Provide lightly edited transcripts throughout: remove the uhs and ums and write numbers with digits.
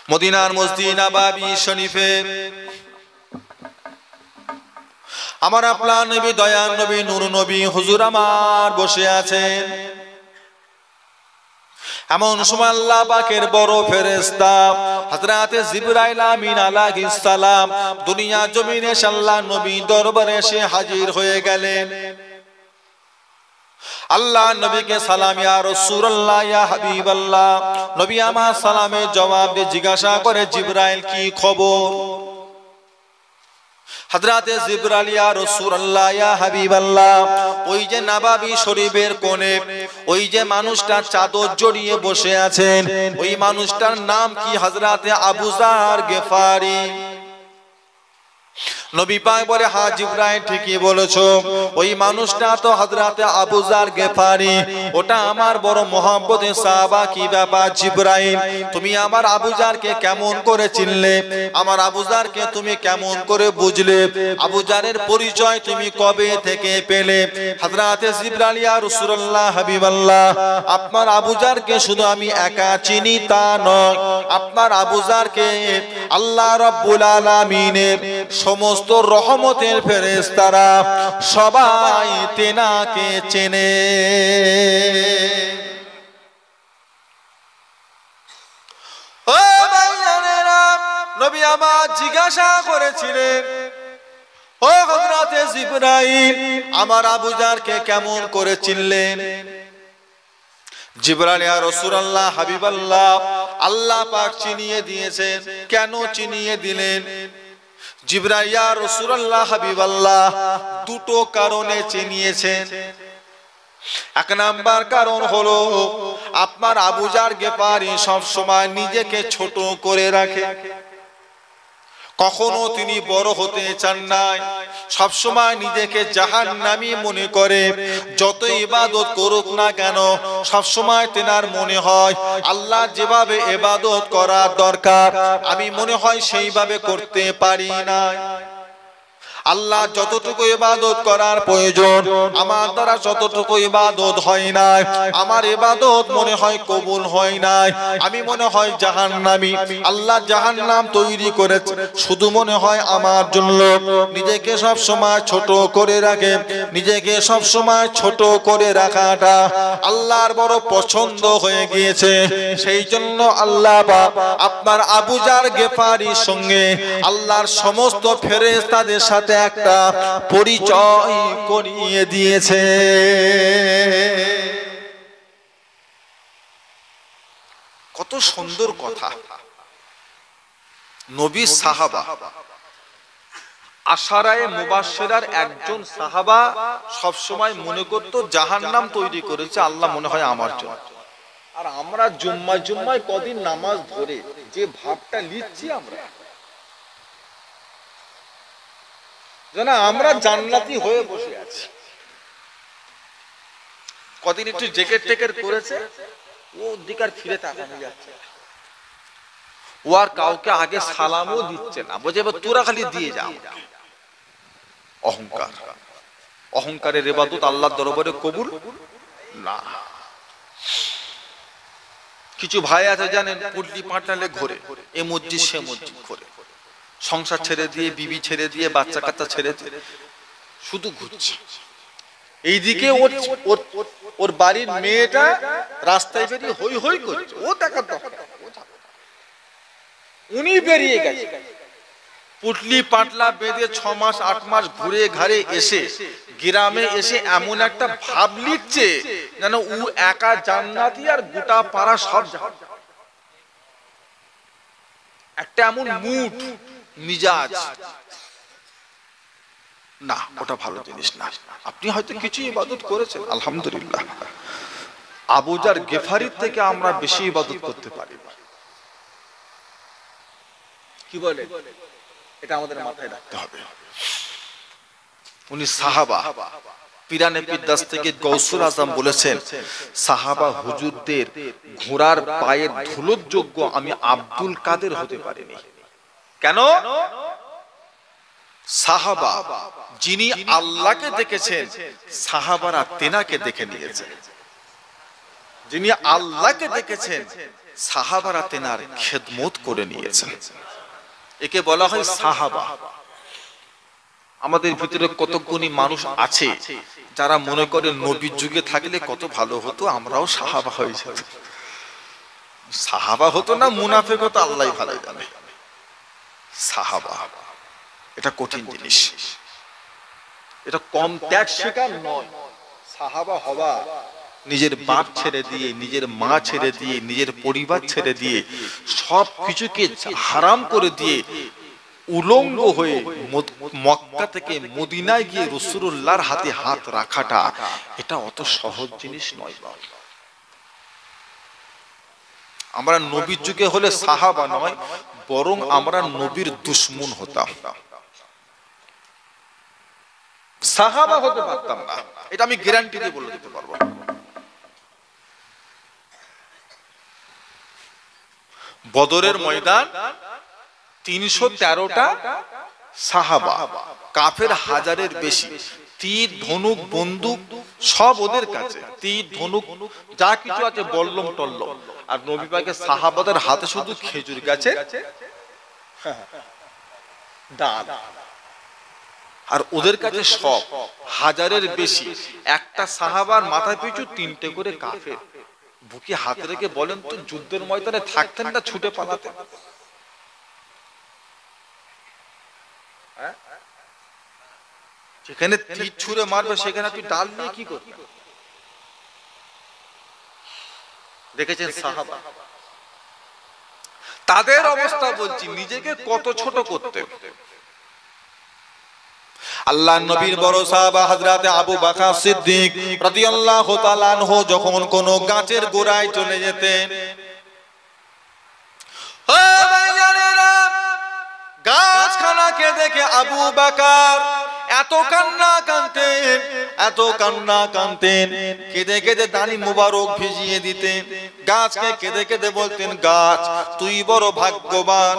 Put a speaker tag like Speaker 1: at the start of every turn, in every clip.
Speaker 1: মদিনার মসজিদ নববী শরীফে আমার আপনার নবী, দয়ার নবী, নূর নবী হুজুর আমার বসে আছেন। এমন সময় আল্লাহ পাকের বড় ফেরেশতা হযরত জিবরাইল আমিন আলাইহিস সালাম দুনিয়া জমিনে আল্লাহ নবী দরবারে এসে হাজির হয়ে গেলেন। আল্লাহ নবীকে সালাম, ইয়া রাসূলুল্লাহ, ইয়া হাবিবাল্লাহ। নবী আমার সালামের জবাব দিয়ে জিজ্ঞাসা করে, জিবরাইল কি খবর? হযরতে জিবরাইল, ইয়া রাসূলুল্লাহ, ইয়া হাবিবাল্লাহ, ওই যে নববী শরীফের কোণে ওই যে মানুষটা চাদর জড়িয়ে বসে আছেন, ওই মানুষটার নাম কি? হযরতে আবু যার গিফারি। নবী পাক বলে, হ্যাঁ জিবরাইল ঠিকই বলেছো, ওই মানুষটা তো হযরতে আবু যার গিফারি, ওটা আমার বড় মহব্বতের সাহাবা। কি ব্যাপার জিবরাইল, তুমি আমার আবু যারকে কেমন করে চিনলে? আমার আবু যারকে তুমি কেমন করে বুঝলে? আবু যারের পরিচয় তুমি কবে থেকে পেলে? হযরতে জিবরাইল, ইয়া রাসূলুল্লাহ, হাবিবাল্লাহ, আপনার আবু যারকে শুধু আমি একা চিনি তা নয়, আপনার আবু যারকে আল্লাহ রাব্বুল আলামিনের সমস্ত রহমতের ফেরেশতারা সবাই তেনাকে চেনে। ও ভাইয়ানেরা, নবী আমার জিজ্ঞাসা করেছিলেন, ও হযরতে জিবরাইল, আমার আবু যারকে কেমন করে চিনলেন? জিবরাইল, ইয়া রাসূলুল্লাহ, হাবিবাল্লাহ, আল্লাহ পাক চিনিয়ে দিয়েছেন। কেন চিনিয়ে দিলেন? জিবরাইল, ইয়া রাসূলুল্লাহ, হাবিবাল্লাহ, দুটো কারণে চিনিয়েছেন। এক নাম্বার কারণ হলো, আপনার আবু যার গিফারি সব সময় নিজেকে ছোট করে রাখে, কখনো তিনি বড় হতে চান না, সব সময় নিজেকে জাহান্নামী মনে করে। যত ইবাদত করুক না কেন, সব সময় তেনার মনে হয় আল্লাহ যেভাবে ইবাদত করার দরকার আমি মনে হয় সেইভাবে করতে পারি না। আল্লাহ যতটুকু ইবাদত করার প্রয়োজন আমার দ্বারা যতটুকু ইবাদত হয় না, আমার ইবাদত মনে হয় কবুল হয় না, আমি মনে হয় জাহান্নামী। আল্লাহ জাহান্নাম তৈরি করেছে শুধু মনে হয় আমার জন্য। নিজেকে সব সময় ছোট করে রাখে, নিজেকে সব সময় ছোট করে রাখাটা আল্লাহর বড় পছন্দ হয়ে গিয়েছে। সেই জন্য আল্লাহ আপনার আবু যার গিফারির সঙ্গে আল্লাহর সমস্ত ফেরেশতাদের সাথে একটা পরিচয় করিয়ে দিয়েছে। কত সুন্দর কথা। নবী সাহাবা, আশারায়ে মুবাশশিরার একজন সাহাবা সব সময় মনে করত জাহান্নাম তৈরি করেছে আল্লাহ মনে হয় আমার জন্য। আর আমরা জুম্মায় কদিন নামাজ ধরে যে ভাবটা নিচ্ছি আমরা জান্নাতি হয়ে বসে আছি। কদিন একটু জেকেট টেকের করেছে, ও দিকার ফিরে তাকানো যাচ্ছে, ও আর কাউকে আগে সালামও দিচ্ছে না, বলছে তোরা খালি দিয়ে যাও। অহংকার, অহংকারের ইবাদত আল্লাহর দরবারে কবুল না। কিছু ভাই আছে জানেন, পুটলি পাটালে ঘোরে, এ মসজিদ সে মসজিদ ঘোরে, সংসার ছেড়ে দিয়ে, বিবি ছেড়ে দিয়ে, বাচ্চা কাচ্চা ছেড়ে দিয়ে শুধু ঘুরছে। এইদিকে ওর বাড়ির মেয়েটা রাস্তায় বেরিয়ে হই হই করছে, ও দেখার দরকার, উনি বেরিয়ে গেছে পুটলি পাটলা বেঁধে 6 মাস 8 মাস ঘুরে ঘাড়ে এসে গ্রামে এসে এমন একটা ভাব নিচ্ছে যেন ও একা জান্নাতি আর গোটা পাড়া সব জান্নাতি। একটা এমন মুড মিজাজ না, ওটা ভালো জিনিস না। আপনি হয়তো কিছু ইবাদত করেছেন, আলহামদুলিল্লাহ। আবু যার গিফারির থেকে আমরা বেশি ইবাদত করতে পারি, কি বলে? এটা আমাদের মাথায় রাখতে হবে। উনি সাহাবা, পিরানে পিদাস থেকে গৌসুল আজম বলেছেন, সাহাবা হুজুরদের ঘোড়ার পায়ের ধুলোর যোগ্য আমি আব্দুল কাদের হতে পারিনি। কেন? সাহাবা যিনি আল্লাহকে দেখেছেন, সাহাবারা তেনাকে দেখে নিয়েছেন। যিনি আল্লাহকে দেখেছেন, সাহাবারা তেনার খেদমত করে নিয়েছেন। একে বলা হয় সাহাবা। আমাদের ভিতরে কতগুনি মানুষ আছে যারা মনে করে নবীর যুগে থাকলে কত ভালো হতো, আমরাও সাহাবা হয়ে যেত। সাহাবা হতো না মুনাফিক হতো আল্লাহ ভালো জানে। সাহাবা এটা কঠিন জিনিস, এটা কম ত্যাগ স্বীকার নয়। সাহাবা হওয়া নিজের বাপ ছেড়ে দিয়ে, নিজের মা ছেড়ে দিয়ে, নিজের পরিবার ছেড়ে দিয়ে, সব কিছুকে হারাম করে দিয়ে উলঙ্গ হয়ে মক্কা থেকে মদিনায় গিয়ে রাসূলুল্লাহর হাতে হাত রাখাটা এটা অত সহজ জিনিস নয়। আমরা নবীর যুগে হলে সাহাবা নয়, বরং আমরা নবীর দুশমন হতাম, সাহাবা হতে পারতাম না। এটা আমি গ্যারান্টি দিয়ে বলে দিতে পারবো। বদরের ময়দান 313টা সাহাবা, কাফের হাজারের বেশি, তীর ধনুক বন্দুক সব ওদের কাছে, তীর ধনুক যা কিছু আছে বল্লম টল্লম। আর নবী পাকের সাহাবাদের হাতে শুধু খেজুর গাছে ডাল, আর ওদের কাছে সব হাজারের বেশি। একটা সাহাবার মাথা পিছু 3টে করে কাফের। বুকে হাত রেখে বলেন তো যুদ্ধের ময়দানে থাকতেন না ছুটে পালাতেন? যেখানে তীর ছুঁড়ে মারবে সেখানে তুই ডাল নিয়ে কি করবি? দেখেছেন সাহাবা তাদের অবস্থা, বলছি নিজেকে কত ছোট করতে। আল্লাহর নবীর বড় সাহাবা হযরত আবু বকর সিদ্দিক রাদিয়াল্লাহু তাআলা আনহু যখন কোন গাছের গোড়ায় চলে যেতেন, গাছখানাকে দেখে আবু বকর এত কান্না কাঁদতেন, এত কান্না কাঁদতেন, কেঁদে কেঁদে দাড়ি মুবারক ভিজিয়ে দিতেন। গাছকে কেঁদে কেঁদে বলতেন, গাছ তুই বড় ভাগ্যবান,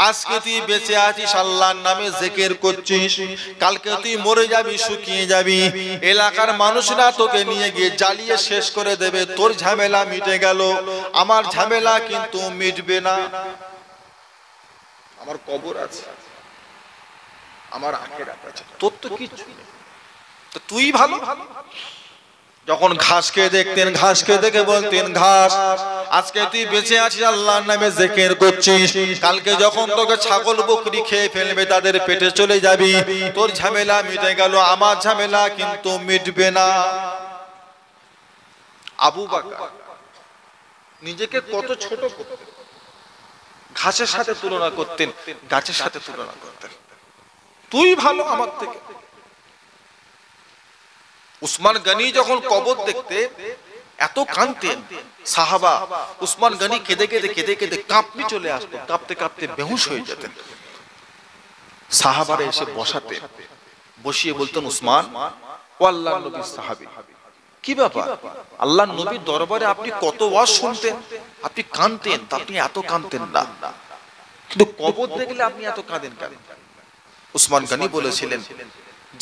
Speaker 1: আজকে তুই বেঁচে আছিস, আল্লাহর নামে জিকির করছিস, কালকে তুই মরে যাবি, শুকিয়ে যাবি, এলাকার মানুষরা তোকে নিয়ে গিয়ে জ্বালিয়ে শেষ করে দেবে। তোর ঝামেলা মিটে গেল, আমার ঝামেলা কিন্তু মিটবে না। আমার কবর আছে, আমার আখিরাত আছে, তোর তো কিছু নেই, তো তুই ভালো। যখন ঘাসকে দেখতেন, ঘাসকে দেখে বলতেন, ঘাস আজকে তুই বেঁচে আছিস, আল্লাহর নামে জিকির করছিস, কালকে যখন তোকে ছাগল বকরি খেয়ে ফেলবে, তাদের পেটে চলে যাবি, তোর ঝামেলা মিটে গেল, আমার ঝামেলা কিন্তু মিটবে না। আবু বকর নিজেকে কত ছোট করতেন, ঘাসের সাথে তুলনা করতেন, গাছের সাথে তুলনা করতেন, তুই ভালো আমার থেকে। উসমান গনি যখন কবর দেখতে এত কাঁদতেন সাহাবা, উসমান গনি কেঁদে কেঁদে কেঁদে কেঁদে কাঁপনি চলে আসতো, কাঁপতে কাঁপতে বেহুশ হয়ে যেতেন। সাহাবারা এসে বসাতেন, বসিয়ে বলতেন, উসমান ও আল্লাহর নবীর সাহাবী, কি ব্যাপার? আল্লাহর নবীর দরবারে আপনি কত ওয়াজ শুনতেন, আপনি কাঁদতেন, তা আপনি এত কাঁদতেন না, কিন্তু কবর দেখলে আপনি এত কাঁদেন কেন? উসমান গনি বলেছিলেন,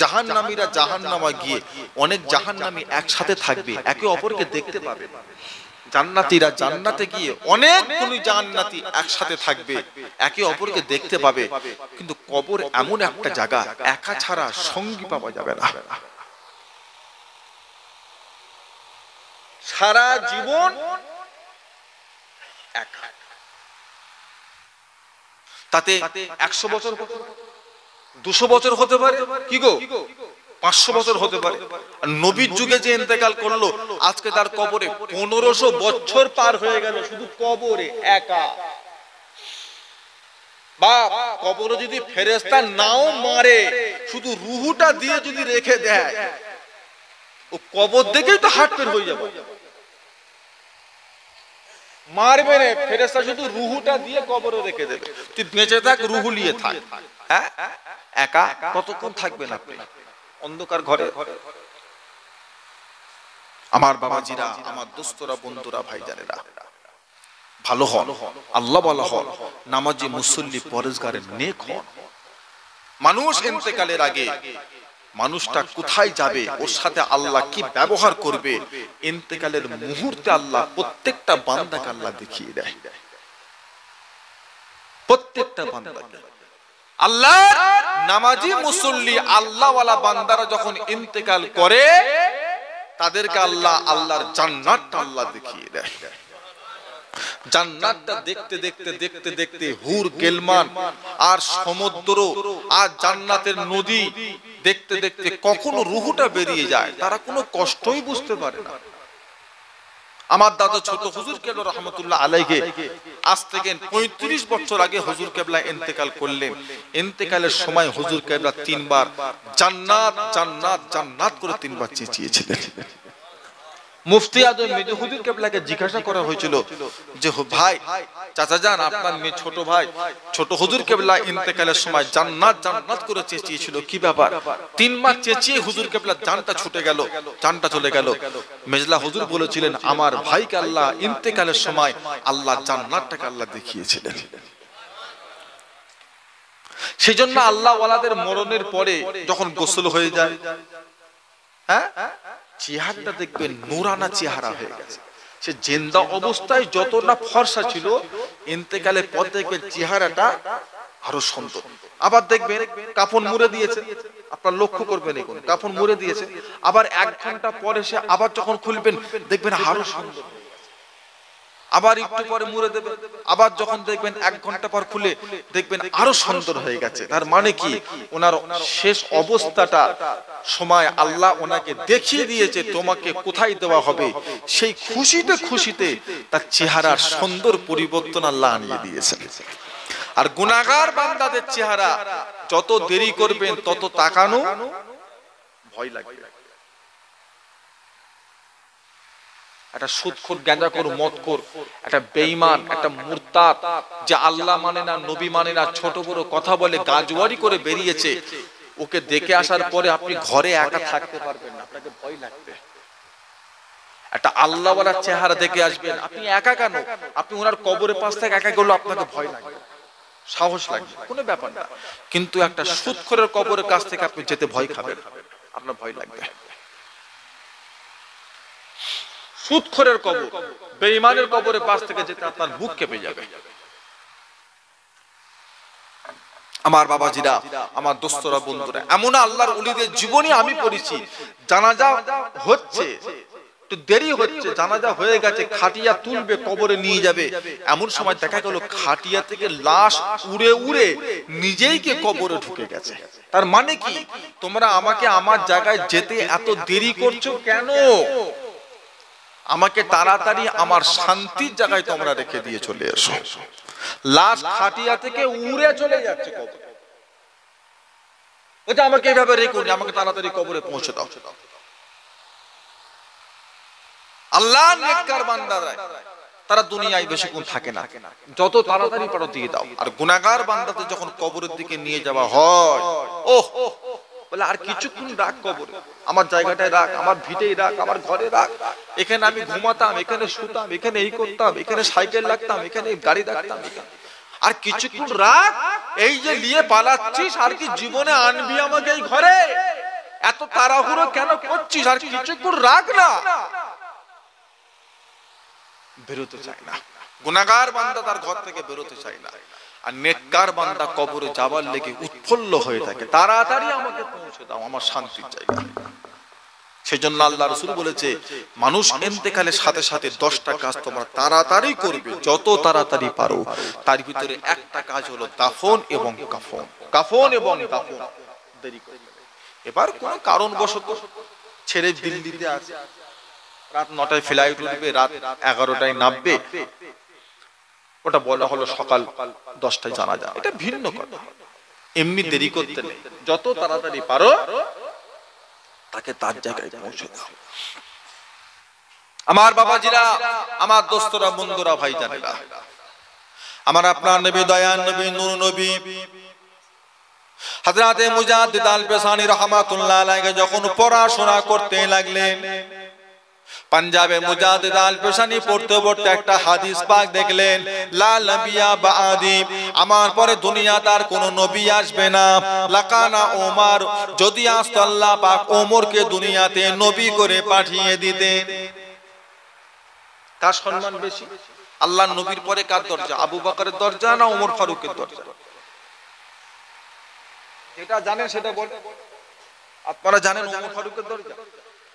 Speaker 1: জাহান্নামীরা জাহান্নামে গিয়ে অনেক জাহান্নামী একসাথে থাকবে, একে অপরকে দেখতে পাবে। জান্নাতীরা জান্নাতে গিয়ে অনেক জান্নাতী একসাথে থাকবে, একে অপরকে দেখতে পাবে। কিন্তু কবর এমন একটা জায়গা, একা ছাড়া সঙ্গী পাওয়া যাবে না। সারা জীবন একা। তাতে 100 বছর, 200 বছর হতে পারে, কি গো 500 বছর হতে পারে। নবীর যুগে যে ইন্তেকাল করলো, আজকে তার কবরে 1500 বছর পার হয়ে গেল, শুধু কবরে একা। বাপ, কবরে যদি ফেরেশতা নাও মারে, শুধু রুহুটা দিয়ে যদি রেখে দেয়, ও কবর দেখেই তো হার্ট ফেল হয়ে যাবে। মারবে না, ফেরেশতা শুধু রুহুটা দিয়ে কবরে রেখে দেবে। তুই বেঁচে থাক, রুহু নিয়ে থাক। হ্যাঁ, একা কতক্ষণ থাকবেন আপনি অন্ধকার ঘরে? আমার বাবাজিরা, আমার দোস্তরা, বন্ধুরা, ভাইজানেরা, ভালো হন, আল্লাহ বলা হন, নামাজি, মুসল্লি, পরেজগারের নেক হন। মানুষ ইন্তেকালের আগে মানুষটা কোথায় যাবে, ওর সাথে আল্লাহ কি ব্যবহার করবে, ইন্তেকালের মুহূর্তে আল্লাহ প্রত্যেকটা বান্দাকে আল্লাহ দেখিয়ে দেয়। প্রত্যেকটা বান্দাকে আল্লাহ, নামাজি মুসল্লি আল্লাহওয়ালা বান্দারা যখন ইন্তেকাল করে তাদেরকে আল্লাহ আল্লাহর জান্নাতটা আল্লাহ দেখিয়ে দেয়। জান্নাতটা দেখতে দেখতে দেখতে দেখতে হুর গেলমান আর সমুদ্র আর জান্নাতের নদী দেখতে দেখতে কখনো রুহুটা বেরিয়ে যায়, তারা কোনো কষ্টই বুঝতে পারে না। আমার দাদা ছোট হুজুর কেবলা রহমতুল্লাহ আলাইহি আজ থেকে 35 বছর আগে হুজুর কেবলা ইন্তেকাল করলেন। ইন্তেকালের সময় হুজুর কেবলা 3 বার জান্নাত জান্নাত জান্নাত করে 3 বার চেঁচিয়েছিলেন। মুফতি আজম মেজো হুজুর কেবলাকে জিজ্ঞাসা করা হয়েছিল যে ভাই, চাচা যান, আপনার মেয়ে ছোট ভাই ছোট হুজুর কেবলা ইন্তেকালের সময় জান্নাত জান্নাত করে চেঁচিয়েছিল, কি ব্যাপার? 3 বার চেঁচিয়ে হুজুর কেবলা জানটা ছুটে গেল, জানটা চলে গেল। মেজলা হুজুর বলেছিলেন, আমার ভাইকে আল্লাহ ইন্তেকালের সময় আল্লাহ জান্নাতটাকে আল্লাহ দেখিয়েছিলেন। সেজন্য আল্লাহ ওয়ালাদের মরণের পরে যখন গোসল হয়ে যায়, হ্যাঁ, চেহারাটা দেখবেন নূরানা চেহারা হয়ে গেছে। সে জিন্দা অবস্থায় যতটা ফর্সা ছিল, ইন্তেকালের পর দেখবেন চেহারাটা আরো সুন্দর। আবার দেখবেন কাফন মুড়ে দিয়েছে, আপনারা লক্ষ্য করবেন এখন কাফন মুড়ে দিয়েছে, আবার 1 ঘন্টা পরে সে আবার যখন খুলবেন দেখবেন আরো সুন্দর। আবার একটু পরে মুড়ে দেবেন, আবার যখন দেখবেন 1 ঘন্টা পর খুলে দেখবেন আরো সুন্দর হয়ে গেছে। তার মানে কি, ওনার শেষ অবস্থাটা সময় আল্লাহ ওনাকে দেখিয়ে দিয়েছে তোমাকে কোথায় দেওয়া হবে। সেই খুশিতে খুশিতে তার চেহারার সুন্দর পরিবর্তন আল্লাহ আনিয়ে দিয়েছেন। আর গুনাহগার বান্দাদের চেহারা যত দেরি করবেন তত তাকানো ভয় লাগবে। একটা সুদখোর, গাঁজাখোর, মদখোর, একটা বেঈমান, একটা মুরতাদ, যে আল্লাহ মানে না, নবী মানে না, ছোট বড় কথা বলে গাজওয়ারি করে বেরিয়েছে, ওকে দেখে আসার পরে আপনি ঘরে একা থাকতে পারবেন না, আপনাকে ভয় লাগবে। একটা আল্লাহওয়ালার চেহারা দেখে আসবেন, আপনি একা কেন, আপনি ওনার কবরের পাশ থেকে একা গেলে আপনাকে ভয় লাগবে, সাহস লাগবে, কোনো ব্যাপার না। কিন্তু একটা সুদখোরের কবরের কাছ থেকে আপনি যেতে ভয় খাবেন, আপনার ভয় লাগবে। সুদখোরের কবর, বেঈমানের কবরের পাশ থেকে যেতে আপনার বুক কেঁপে যাবে। আমার বাবাজিরা, আমার দোস্তরা, বন্ধুরা, এমন আল্লাহর ওলিদের জীবনী আমি পড়েছি, জানাজা হচ্ছে, একটু দেরি হচ্ছে, জানাজা হয়ে গেছে, খাটিয়া তুলবে, কবরে নিয়ে যাবে, এমন সময় দেখা গেল খাটিয়া থেকে লাশ উড়ে উড়ে নিজেই কে কবরে ঢুকে গেছে। তার মানে কি, তোমরা আমাকে আমার জায়গায় যেতে এত দেরি করছো কেন? আমাকে তাড়াতাড়ি আমার শান্তির জায়গায় তোমরা রেখে দিয়ে চলে এসো। লাশ খাটিয়া থেকে উড়ে চলে যাচ্ছে কবরে, ওটা আমাকে এইভাবে রেখো না, আমাকে তাড়াতাড়ি কবরে পৌঁছে দাও। আল্লাহ নেককার বান্দারা তারা দুনিয়ায় বেশিক্ষণ থাকে না, যত তাড়াতাড়ি পারো দিয়ে দাও। আর গুনাহগার বান্দাদের যখন কবরের দিকে নিয়ে যাওয়া হয়, ওহ বলে আর কিছুক্ষণ রাখ কবরে, আমার জায়গাটায় রাখ, আমার ভিটেই রাখ, আমার ঘরে রাখ, এখানে আমি ঘুমাতাম, এখানে শুতাম, এখানে এই করতাম, এখানে সাইকেল রাখতাম, এখানে গাড়ি রাখতাম, আর কিছুক্ষণ রাখ। এই যে নিয়ে পালাচ্ছিস, আর কি জীবনে আনবি আমাকে এই ঘরে? এত তাড়াহুড়ো কেন করছিস? আর কিছুক্ষণ রাখ না। বেরোতে চায় না গুনাহগার বান্দা, তার ঘর থেকে বেরোতে চায় না। আর নেককার বান্দা কবরে যাবার লেগে উৎফুল্ল হয়ে থাকে, তাড়াতাড়ি আমাকে পৌঁছে দাও আমার শান্তির জায়গায়। সেজন্য আল্লাহ রাসূল বলেছে, মানুষ ইন্তেকালের সাথে সাথে 10টা কাজ তোমরা তাড়াতাড়ি করবে, যত তাড়াতাড়ি পারো। তার ভিতরে একটা কাজ হলো দাফন এবং কাফন। কাফন এবং দাফন দেরি করবে। এবার কোন কারণবশত ছেড়ে দিল্লিতে আছে, রাত 9টায় ফ্লাইট উঠবে, রাত 11টায় নামবে, ওটা বলা হলো সকাল 10টায় জানাজা, এটা ভিন্ন কথা। এমনি দেরি করতে নেই, যত তাড়াতাড়ি পারো তাকে তার জায়গায় পৌঁছে দাও। আমার বাবাজিরা, আমার দোস্তরা, বন্ধুরা, ভাই জানেরা, আমার আপনার নবী, দয়ান নবী, নূর নবী হযরত মুজাদ্দিদ আল পেশানি রাহমাতুল্লাহ আলাইহি যখন পড়াশোনা করতে লাগলেন, পাঞ্জাবে মুজাদ্দিদ আল পেশানি পড়তে পড়তে একটা হাদিস পাক দেখলেন, লা নবিয়া বাদি, আমার পরে দুনিয়াতে আর কোন নবী আসবে না। লাকানা ওমর, যদি আসতো আল্লাহ পাক ওমরকে দুনিয়াতে নবী করে পাঠিয়ে দিতেন। কার সম্মান বেশি? আল্লাহর নবীর পরে কার দরজা? আবু বকরের দরজা না ওমর ফারুকের দরজা? যেটা জানেন সেটা বলেন। আপনারা জানেন ওমর ফারুকের দরজা,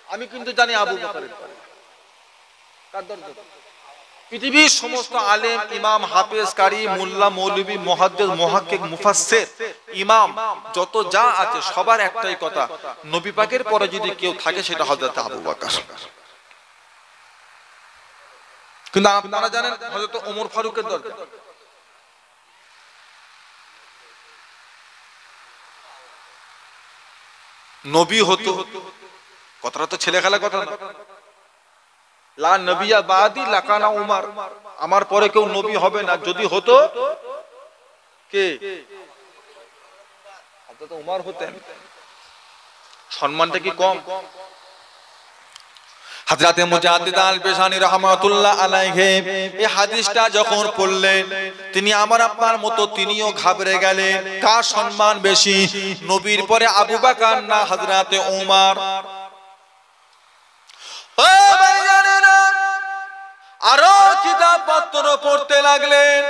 Speaker 1: আমি কিন্তু জানি আবু বকরের দরজা। কার দরজা? পৃথিবীর সমস্ত আলেম, ইমাম, হাফেজ, কারি, মোল্লা, মৌলভী, মুহাদ্দিস, মুহাক্কিক, মুফাসসির, ইমাম যত যা আছে সবার একটাই কথা, নবী পাকের পরে যদি কেউ থাকে সেটা হযরত আবু বকর। কিন্তু আপনারা জানেন হযরত ওমর ফারুকের দরজা। নবী হতো, কথাটা তো ছেলে খেলা কথা না। লা নবিয়া বাদি লাকানা উমর, আমার পরে কেউ নবী হবে না, যদি হতো কে? হযরত উমর হতেন। সম্মানটা কি কম? হযরত মুজাদ্দিদ আল পেশানি রাহমাতুল্লাহ আলাইহি এই হাদিসটা যখন পড়লেন, তিনি আমার আপনার মতো তিনিও ঘাবড়ে গেলেন। কার সম্মান বেশি, নবীর পরে আবু বকর না হযরত উমর? ও ভাইজানেরা, আরো কিতাব পত্র পড়তে লাগলেন।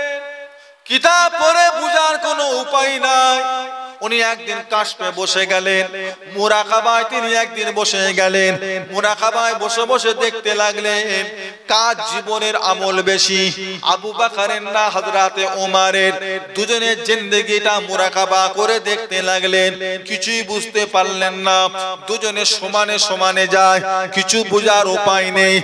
Speaker 1: কিতাব পড়ে বুঝার কোনো উপায় নাই। উনি একদিন কাশফে বসে গেলেন, মুরাকাবায় তিনি একদিন বসে গেলেন। মুরাকাবায় বসে বসে দেখতে লাগলেন কার জীবনের আমল বেশি, আবু বকরের না হযরত ওমরের। দুজনের জিন্দেগিটা মুরাকাবা করে দেখতে লাগলেন, কিছুই বুঝতে পারলেন না। দুজনে সমানে সমানে যায়, কিছু বুঝার উপায় নেই।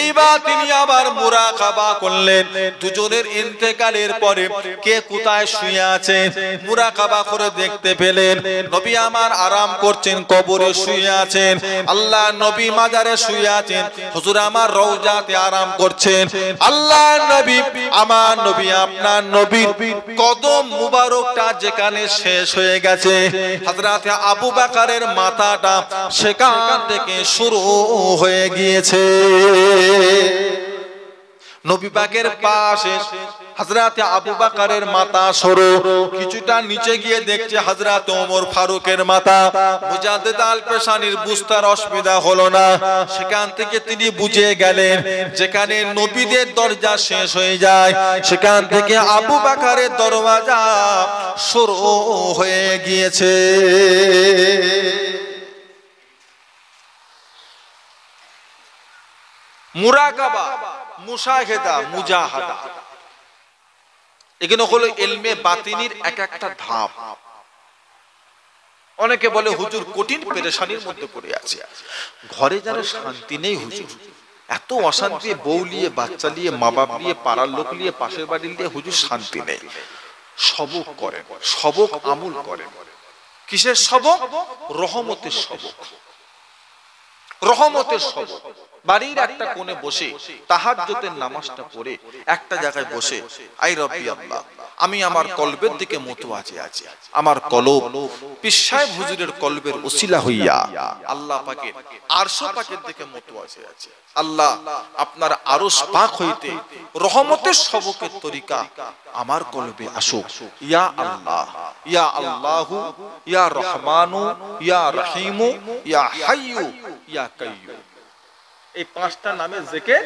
Speaker 1: এইবার তিনি আবার মুরাকাবা করলেন, দুজনের ইন্তেকালের পরে কে কোথায় শুয়ে আছে মুরাকাবা করে দেখতে পেলেন। নবী আমার আরাম করছেন, কবরে শুয়ে আছেন। আল্লাহ নবী মাজারে শুয়ে আছেন, হুজুর আমার রওজাতে আরাম করছেন। আল্লাহ নবী, আমার নবী, আপনার নবীর কদম মুবারকটা যেখানে শেষ হয়ে গেছে, হযরত আবু বকরের মাথাটা সেখান থেকে শুরু হয়ে গিয়েছে। নবী পাকের পাশে হযরত আবু বকরের মাথা সরু, কিছুটা নিচে গিয়ে দেখছে হযরত ওমর ফারুকের মাথা। মুজাদ্দিদ আল পেশানির বুঝতে অসুবিধা হলো না। সেখান থেকে তিনি বুঝে গেলেন যেখানে নবীদের দরজা শেষ হয়ে যায়, সেখান থেকে আবু বকরের দরওয়াজা শুরু হয়ে গিয়েছে। মুরাকাবা, মুশাহেদা, মুজাহাদা, এগুলো হলো ইলমে বাতিনির এক একটা ধাপ। অনেকে বলে হুজুর কঠিন পেরেশানির মধ্যে পড়ে আছে, ঘরে যেন শান্তি নেই হুজুর, এত অশান্তি, বউ নিয়ে, বাচ্চা নিয়ে, মা বাপ নিয়ে, পাড়ার লোক নিয়ে, পাশের বাড়ি নিয়ে হুজুর শান্তি নেই। সবক করেন, সবক আমল করেন। কিসের সবক? রহমতের সবক। রহমতের সবক। বাড়ির একটা কোণে বসে তাহাজ্জুদের নামাজটা পড়ে একটা জায়গায় বসে, আই রব্বি আল্লাহ, আমি আমার কলবের দিকে মুতওয়াজি আছি। আমার কলব পীর সাহেব হুজুরের কলবের ওসিলা হইয়া আল্লাহ পাকের আরশ পাকের দিকে মুতওয়াজি আছে। আল্লাহ, আপনার আরশ পাক হইতে রহমতের সবকের তরিকা আমার কলবে আসুক। ইয়া আল্লাহ, ইয়া আল্লাহু, ইয়া রহমানু, ইয়া রহিমু, ইয়া হাইয়ু, ইয়া কাইয়্যুম। এই পাঁচটা নামে জিকির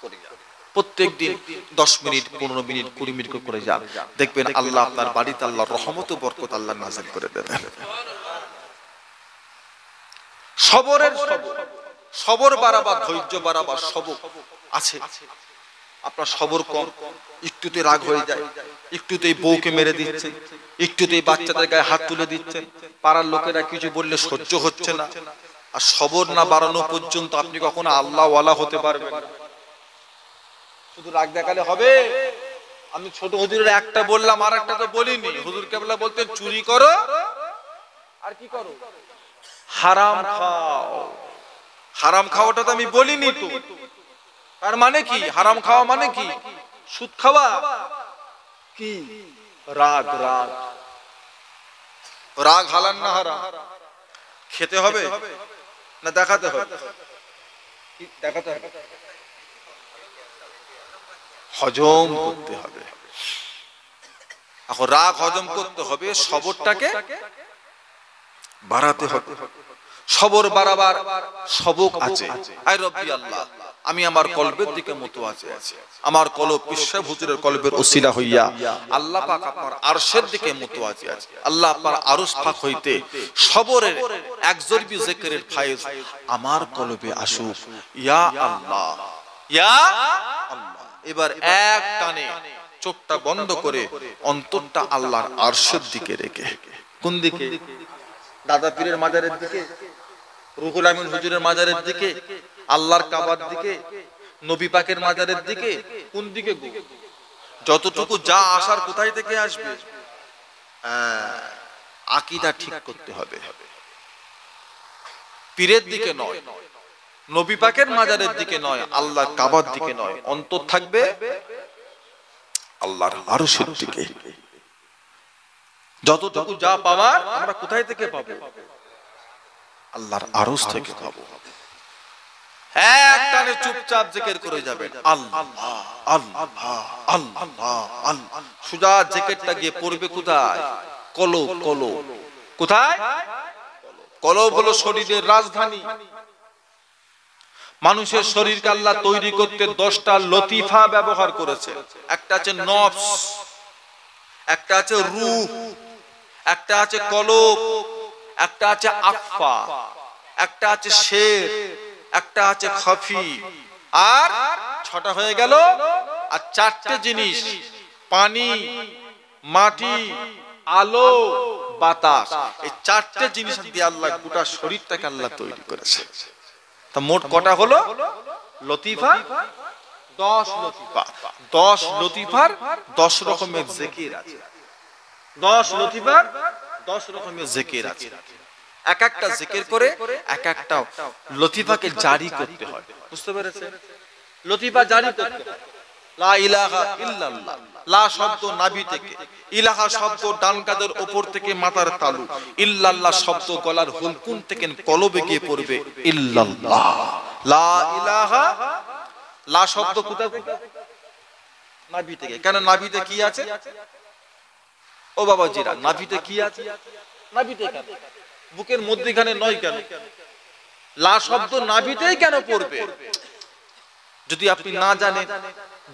Speaker 1: করে যান প্রত্যেক দিন 10 মিনিট, 15 মিনিট, 20 মিনিট করে যান। দেখবেন আল্লাহ আপনার বাড়িতে আল্লাহর রহমত ও বরকত আল্লাহ নাযিল করে দেবেন। সবরের সবক, সবর বাড়াবার, ধৈর্য বাড়াবার সবক আছে। আপনার সবর কম, একটুতে রাগ হয়ে যায়, একটুতেই বউকে মেরে দিচ্ছেন, একটুতেই বাচ্চাদের গায়ে হাত তুলে দিচ্ছেন, পাড়ার লোকেরা কিছু বললে সহ্য হচ্ছে না। আর সবর না বাড়ানো পর্যন্ত আপনি কখনো আল্লাহ ওয়ালা হতে পারবেন না। শুধু রাগ দেখালে হবে? আমি ছোট হুজুরের একটা বললাম, আর একটা তো বলিনি। হুজুর কেবলা বলতেন চুরি করো আর কি করো, হারাম খাও। হারাম খাওয়াটা তো আমি বলিনি তো। তার মানে কি? হারাম খাওয়া মানে কি? সুদ খাওয়া কি? রাগ। রাগ, রাগ হালাল না হারাম? খেতে হবে না দেখাতে হবে? দেখাতে হবে, হজম করতে হবে। এখন রাগ হজম করতে হবে, সবরটাকে বাড়াতে হবে। সবর বাড়াবার সবক আছে। আয় রব্বি আল্লাহ, আমি আমার কলবের দিকে মুতওয়াজ্জি আছি, আমার কলব পিসা হুজুরের কলবের ওসিলা হইয়া আল্লাহ পাক আপনার আরশের দিকে মুতওয়াজ্জি আছে। আল্লাহ আপনার আরশ পাক হইতে সবরের একজরবি জিকিরের ফায়েজ আমার কলবে আসুক ইয়া আল্লাহ, ইয়া আল্লাহ। এবার এক টানে চোখটা বন্ধ করে অন্তরটা আল্লাহর আরশের দিকে রেখে, কোন দিকে? দাদা পীরের মাজারের দিকে, রুহুল আমিন হুজুরের মাজারের দিকে, আল্লাহর কাবার দিকে, নবী পাকের মাজারের দিকে, কোন দিকে গো? যতটুকু যা আসার কোথায় থেকে আসবে? আকীদা ঠিক করতে হবে। পীরের দিকে নয়, নবী পাকের মাজারের দিকে নয়, আল্লাহর কাবার দিকে নয়, অন্তর থাকবে আল্লাহর আরশের দিকে। যতটুকু যা পাওয়ার আমরা কোথায় থেকে পাবো? আল্লাহর আরশ থেকে পাবো। একটানে চুপচাপ জিকির করে যাবেন আল্লাহ আল্লাহ আল্লাহ আল্লাহ। সুজা জিকিরটা গিয়ে পড়বে কোথায়? কলব। কলব কোথায়? কলব হলো শরীরের রাজধানী। মানুষের শরীরকে আল্লাহ তৈরি করতে 10টা লতিফা ব্যবহার করেছে। একটা আছে নফস, একটা আছে রূহ, একটা আছে কলব, একটা আছে আফা, একটা আছে শের, একটা আছে খফি, আর 6টা হয়ে গেল। আর 4টে জিনিস, পানি, মাটি, আলো, বাতাস, এই 4টে জিনিস দিয়ে আল্লাহ গোটা শরীরটাকে আল্লাহ তৈরি করেছে। তা মোট কটা হলো লতিফা? 10 লতিফা। 10 লতিফার 10 রকমের জিকির আছে। 10 লতিফার 10 রকমের জিকির আছে। এক একটা জিকির করে এক একটা লতিফাকে জারি করতে হয়। বুঝতে পেরেছেন? লতিফা জারি করতে হয়। লা ইলাহা ইল্লাল্লাহ, লা শব্দ নাভি থেকে, ইলাহা শব্দ ডান কাঁধের উপর থেকে মাথার তালু, ইল্লাল্লাহ শব্দ গলার হুলকুম থেকে কলবে গিয়ে পড়বে ইল্লাল্লাহ। লা ইলাহা, লা শব্দ কোথায়? নাভি থেকে। কেন নাভিতে কি আছে? ও বাবাজিরা, নাভিতে কি আছে? নাভিতে কেন? বুকের মধ্যখানে নয় কেন? লা শব্দ নাভিতেই কেন পড়বে? যদি আপনি না জানেন,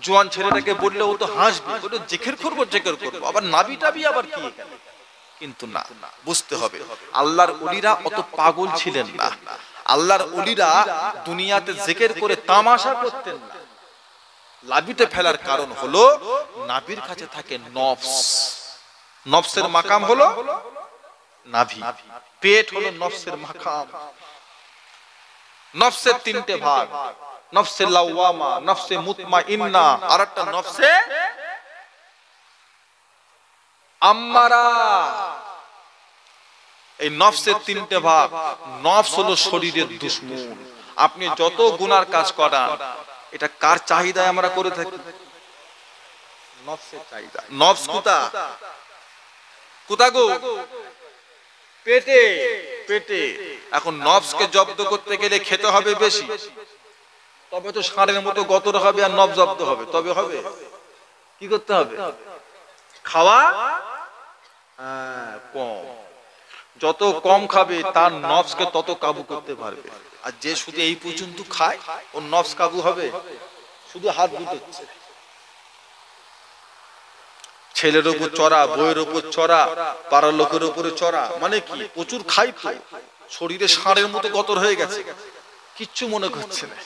Speaker 1: জোয়ান ছেলেটাকে বললে ও তো হাসবে, বলে জিকির করবো জিকির করবো, আবার নাভি টাভি আবার কি? কিন্তু না, বুঝতে হবে আল্লাহর ওলিরা অত পাগল ছিলেন না। আল্লাহর ওলিরা দুনিয়াতে জিকির করে তামাশা করতেন না। নাভিতে ফেলার কারণ হলো নাভির কাছে থাকে নফস। নফসের মাকাম হলো নাভি, পেট হলো নফসের মাকাম। নফসের 3টে ভাগ, নফসে লাওয়ামা, নফসে মুতমাইন্না, আর একটা নফসে আম্মারা। এই নফসের 3টে ভাগ। নফস হলো শরীরের দুশমন। আপনি যত গুনার কাজ করান, এটা কার চাহিদায় আমরা করে থাকি? নফসের চাহিদা। নফস কোথায়? কোথা গো? পেটে। পেটে। এখন নফসকে জব্দ করতে গেলে খেতে হবে বেশি, তবে তো ষাঁড়ের মতো গতর হবে আর নফস জব্দ হবে। তবে হবে কি করতে হবে? খাওয়া কম। যত কম খাবে তার নফসকে তত কাবু করতে পারবে। আর যে শুধু এই পর্যন্ত খায়, ওর নফস কাবু হবে? শুধু হাত গুটাচ্ছে। ছেলের উপর চড়া, বইয়ের উপর চড়া, পাড়ার লোকের উপরে চড়া, মানে কি? প্রচুর খাই তো, শরীরে ষাঁড়ের মতো গতর হয়ে গেছে, কিচ্ছু মনে করছে না,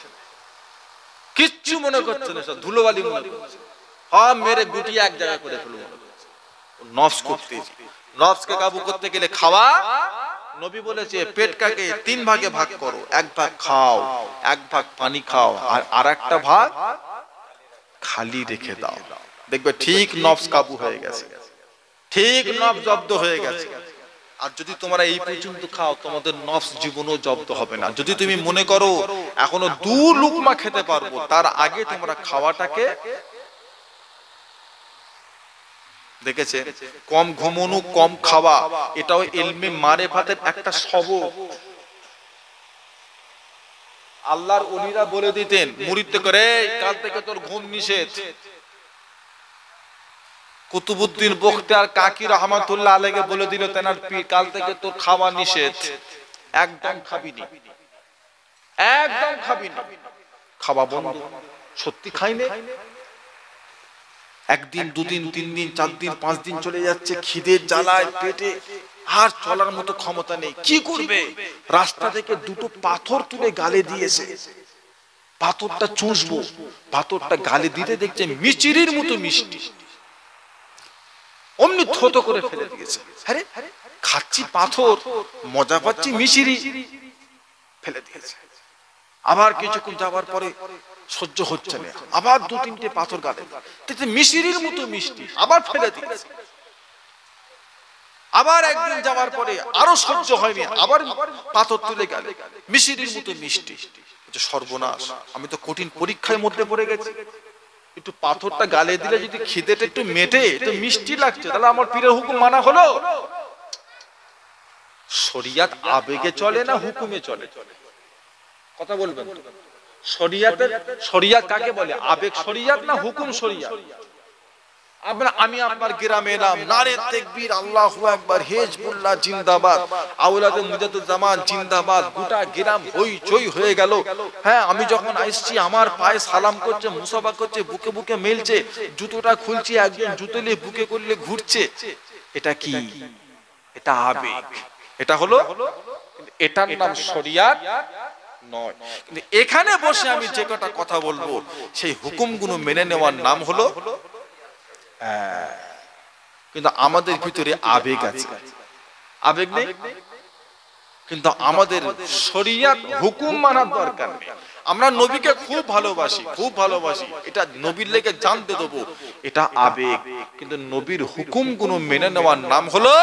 Speaker 1: কিচ্ছু মনে করছে না, সব ধুলোবালি মনে করছে। হ্যাঁ, মেরে গুটিয়ে এক জায়গা করে ফেলবো মনে করছে। নফস করতে, নফসকে কাবু করতে গেলে খাওয়া। নবী বলেছে পেটটাকে 3 ভাগে ভাগ করো, 1 ভাগ খাও, 1 ভাগ পানি খাও, আর আরেকটা ভাগ খালি রেখে দাও। দেখবে ঠিক নফস কাবু হয়ে গেছে, ঠিক নফস জব্দ হয়ে গেছে। আর যদি তোমরা এই পর্যন্ত খাও, তোমাদের নফস জীবনও জব্দ হবে না। যদি তুমি মনে করো এখনো 2 লুকমা খেতে পারবো, তার আগে তোমরা খাওয়াটাকে দেখেছে। কম ঘুমানো, কম খাওয়া, এটাও ইলমে মারেফাতের একটা সবক। আল্লাহর ওলিরা বলে দিতেন মুরিদ করে, কাল থেকে তোর ঘুম নিষেধ। কুতুবউদ্দিন বখতিয়ার কাকি রহমাতুল্লাহ আলাইহি বলে দিল তেনার পীর, কাল থেকে তোর খাওয়া নিষেধ, একদম খাবি না, একদম খাবি না, খাওয়া বন্ধ। সত্যি খাইনি। একদিন, দুদিন, 3 দিন, 4 দিন, 5 দিন চলে যাচ্ছে, খিদের জ্বালায় পেটে আর চলার মতো ক্ষমতা নেই। কি করবে? রাস্তা থেকে 2টো পাথর তুলে গালে দিয়েছে। পাথরটা চুষবো, পাথরটা গালে দিতে দেখছে মিচিরির মতো মিষ্টি, অমনি থতো করে ফেলে দিয়েছে। আরে খাচ্ছি পাথর, মজা পাচ্ছি মিচিরি, ফেলে দিয়েছে। আবার কিছুক্ষণ যাওয়ার পরে সহ্য হচ্ছে না, আবার 2-3টে পাথর গালে দেখতে মিশিরির মতো মিষ্টি, আবার ফেলে দিয়েছে। আবার একদিন যাওয়ার পরে আরো সহ্য হয়নি, আবার পাথর তুলে গেলে মিশিরির মতো মিষ্টি। সর্বনাশ, আমি তো কঠিন পরীক্ষার মধ্যে পড়ে গেছি। একটু পাথরটা গালে দিলে যদি খিদেটা একটু মেটে, তো মিষ্টি লাগছে, তাহলে আমার পীরের হুকুম মানা হলো। শরিয়াত আবেগে চলে না হুকুমে চলে? কথা বলবেন। শরিয়াত কাকে বলে? আবেগ শরিয়াত না হুকুম শরিয়াত? আমি আপনার গ্রামে এলাম, নারে তাকবীর, আল্লাহু আকবার, হিজবুল্লাহ জিন্দাবাদ, আওলাদে মুজাদ্দিদুজ্জামান জিন্দাবাদ, গোটা গ্রাম হইচই হয়ে গেল। হ্যাঁ, আমি যখন আসছি আমার পায়ে সালাম করছে, মুসাফা করছে, বুকে বুকে মেলছে, জুতোটা খুলছি, একজন জুতো নিয়ে বুকে করলে ঘুরছে। এটা কি? এটা আবেগ। এটা হলো, এটার নাম শরিয়াত নয়। কিন্তু এখানে বসে আমি যে কটা কথা বলবো, সেই হুকুমগুলো মেনে নেওয়ার নাম হলো। কিন্তু আমাদের ভিতরে আবেগ আছে, আবেগ নেই। কিন্তু আমাদের শরিয়াত হুকুম মানার দরকার নেই। আমরা নবীকে খুব ভালোবাসি, খুব ভালোবাসি, এটা নবীর লেগে জানতে দেবো, এটা আবেগ। কিন্তু নবীর হুকুমগুলো মেনে নেওয়ার নাম হলো।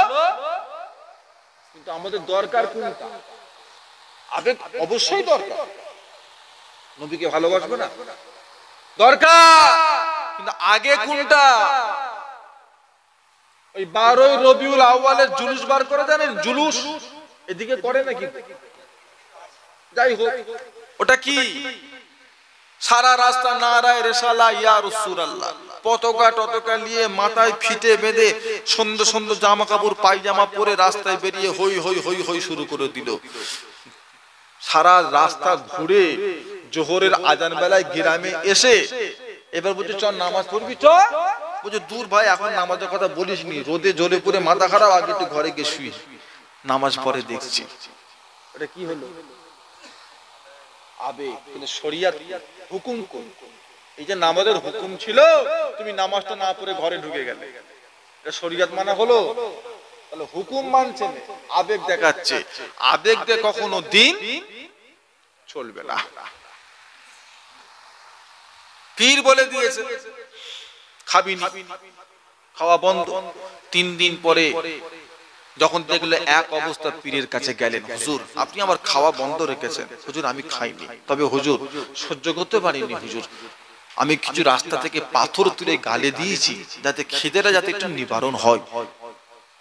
Speaker 1: কিন্তু আমাদের দরকার কোনটা? আবেগ অবশ্যই দরকার, নবীকে ভালোবাসবো না দরকার, কিন্তু আগে কোনটা? ওই 12ই রবিউল আউয়ালের জুলুস বার করে, জানেন জুলুস এদিকে করে নাকি? যাই হোক, ওটা কি? সারা রাস্তা নারায়ে রিসালা ইয়া রাসূলুল্লাহ, পতাকা টতকা নিয়ে মাথায় ফিতে বেঁধে সুন্দর সুন্দর জামা কাপড় পায়জামা পরে রাস্তায় বেরিয়ে হই হই হই হই শুরু করে দিল। সারা রাস্তা ঘুরে জোহরের আজান বেলায় গ্রামে এসে এবার বলছে চল নামাজ পড়বি, চ। বলছে দূর ভাই, এখন নামাজের কথা বলিসনি, রোদে জ্বলে পুরে মাথা খারাপ, আগে একটু ঘরে গিয়ে শুই, নামাজ পরে দেখছি। এটা কি হলো? আবেগ। কিন্তু শরিয়াত হুকুম কোন? এই যে নামাজের হুকুম ছিল, তুমি নামাজটা না পড়ে ঘরে ঢুকে গেলে, এটা শরিয়াত মানা হলো? তাহলে হুকুম মানছে না, আবেগ দেখাচ্ছে। আবেগ দিয়ে কখনো দিন চলবে না। পীর বলে দিয়েছে খাবি না, খাওয়া বন্ধ। 3 দিন পরে যখন দেখলো এক অবস্থা, পীরের কাছে গেলেন, হুজুর আপনি আমার খাওয়া বন্ধ রেখেছেন। হুজুর আমি খাইনি, তবে হুজুর সহ্য করতে পারিনি, হুজুর আমি কিছু রাস্তা থেকে পাথর তুলে গালে দিয়েছি, যাতে খিদেটা যাতে একটু নিবারণ হয়।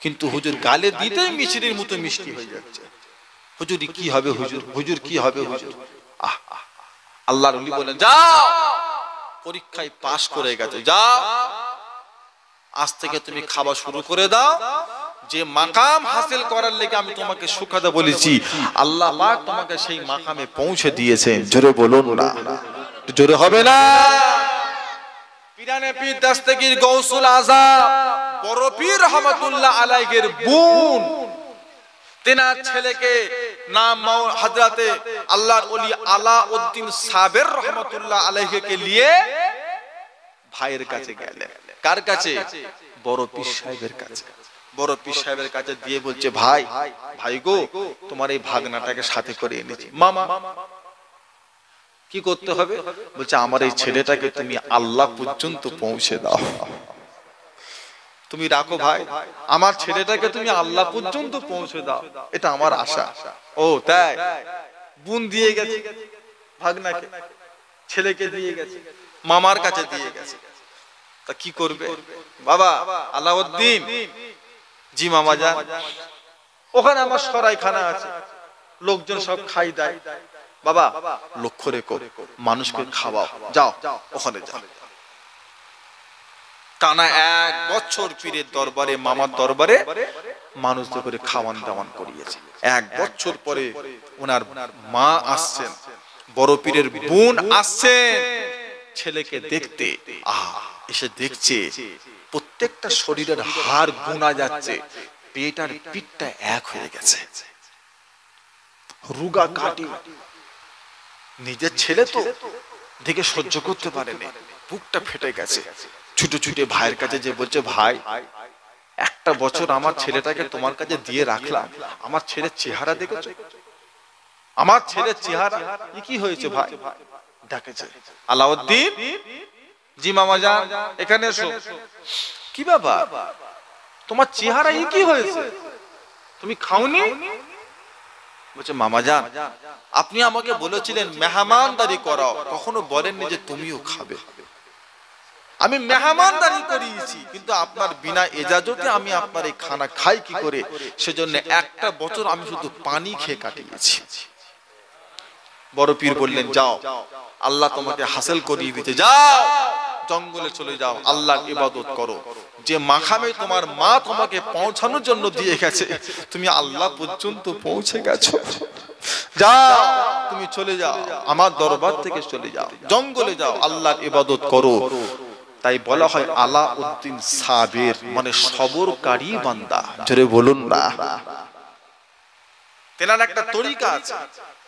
Speaker 1: কিন্তু হুজুর গালে দিতেই মিষ্টির মতো মিষ্টি হয়ে যাচ্ছে। হুজুর কি হবে হুজুর? হুজুর কি হবে হুজুর? আল্লাহর ওলি বলেন, যাও, পরীক্ষায় পাশ করে গেছো, যাও, আজ থেকে তুমি খাওয়া শুরু করে দাও। যে মাকাম হাসিল করার লেগে আমি তোমাকে সুখাদা বলেছি, আল্লাহ পাক তোমাকে সেই মাকামে পৌঁছে দিয়েছেন। জোরে বলুন না, জোরে হবে না? পিরানে পীর দস্তগীর গৌসুল আযম বড় পীর রহমাতুল্লাহ আলাইহির বোন, তেনার ছেলেকে নাম হযরতে আল্লাহর ওলি আলাউদ্দিন সাবের রহমাতুল্লাহ আলাইহিকে নিয়ে ভাইয়ের কাছে গেলেন। কার কাছে? বড় পীর সাহেবের কাছে। বড় পীর সাহেবের কাছে দিয়ে বলছে, ভাই, ভাই গো, তোমার এই ভাগনাটাকে সাথে করে এনেছি। মামা কি করতে হবে? বলছে আমার এই ছেলেটাকে তুমি আল্লাহ পর্যন্ত পৌঁছে দাও। তুমি রাখো ভাই, আমার ছেলেটাকে তুমি আল্লাহ পর্যন্ত পৌঁছে দাও, এটা আমার আশা। ও তাই? বোন দিয়ে গেছে ভাগনাকে, ছেলেকে দিয়ে গেছে, মামার কাছে দিয়ে গেছে। তা কি করবে বাবা আলাউদ্দিন? জি মামা যান, ওখানে আমার সরাইখানা আছে, লোকজন সব খাই দেয়, বাবা লক্ষ্য রেখো, মানুষকে খাওয়াও, যাও ওখানে যাও। টানা 1 বছর পীরের দরবারে, মামার দরবারে মানুষদের করে খাওয়ান দাওয়ান করিয়েছে। 1 বছর পরে ওনার মা আসছেন, বড় পীরের বোন আসছেন ছেলেকে দেখতে। এসে দেখছে প্রত্যেকটা শরীরের হাড় গোনা যাচ্ছে, পেট আর পিঠটা এক হয়ে গেছে, রুগা কাটি। নিজের ছেলে তো দেখে সহ্য করতে পারেনি, বুকটা ফেটে গেছে। ছুটে ছুটে ভাইয়ের কাছে যে বলছে, ভাই 1টা বছর আমার ছেলেটাকে তোমার কাছে দিয়ে রাখলাম, আমার ছেলের চেহারা দেখেছো? আমার ছেলের চেহারা কি হয়েছে ভাই? ডাকেছে আলাউদ্দিন, জি মামা যান, এখানে এসো। কি বাবা, তোমার চেহারা কি হয়েছে? তুমি খাওনি? বলছে মামা যান, আপনি আমাকে বলেছিলেন মেহমানদারি করাও, কখনো বলেননি যে তুমিও খাবে। আমি মেহমানদারি করিয়েছি, কিন্তু আপনার বিনা ইজাজতে আমি আপনার এই খানা খাই কি করে? সেজন্য 1টা বছর আমি শুধু পানি খেয়ে কাটিয়েছি। বড় পীর বললেন, যাও, আল্লাহ তোমাকে হাসিল করিয়ে দিতে, যাও জঙ্গলে চলে যাও, আল্লাহর ইবাদত করো। যে মাকামে তোমার মা তোমাকে পৌঁছানোর জন্য দিয়ে গেছে, তুমি আল্লাহ পর্যন্ত পৌঁছে গেছো। যাও, তুমি চলে যাও, আমার দরবার থেকে চলে যাও, জঙ্গলে যাও, আল্লাহর ইবাদত করো। তাই বলা হয় আলাউদ্দিন সাবির, মানে সবরকারী বান্দা। জোরে বলুন না। তেনার একটা তরিকা আছে,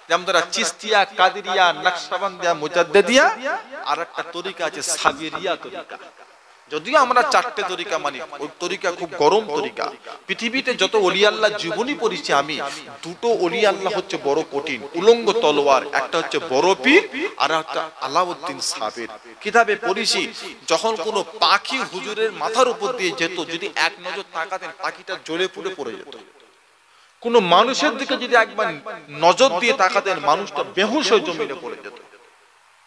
Speaker 1: যেমন ধরা চিশতিয়া, কাদেরিয়া, নকশবন্দিয়া, মুজাদ্দিদিয়া, আর একটা তরিকা আছে সাবিরিয়া তরিকা। যদিও আমরা 4টে তরিকা মানি, ওই তরিকা খুব গরম তরিকা। পৃথিবীতে যত ওলি আল্লাহ জীবনী পড়েছি আমি, 2টো ওলি আল্লাহ হচ্ছে বড় কঠিন, উলঙ্গ তলোয়ার। একটা হচ্ছে বড় পীর, আর একটা আলাউদ্দিন সাবির। কিতাবে পড়েছি, যখন কোনো পাখি হুজুরের মাথার উপর দিয়ে যেত, যদি 1 নজর তাকাতেন, পাখিটা জ্বলে পুড়ে পড়ে যেত। কোন মানুষের দিকে যদি একবার নজর দিয়ে তাকাতেন, মানুষটা বেহুশ হয়ে জমিনে পড়ে যেত।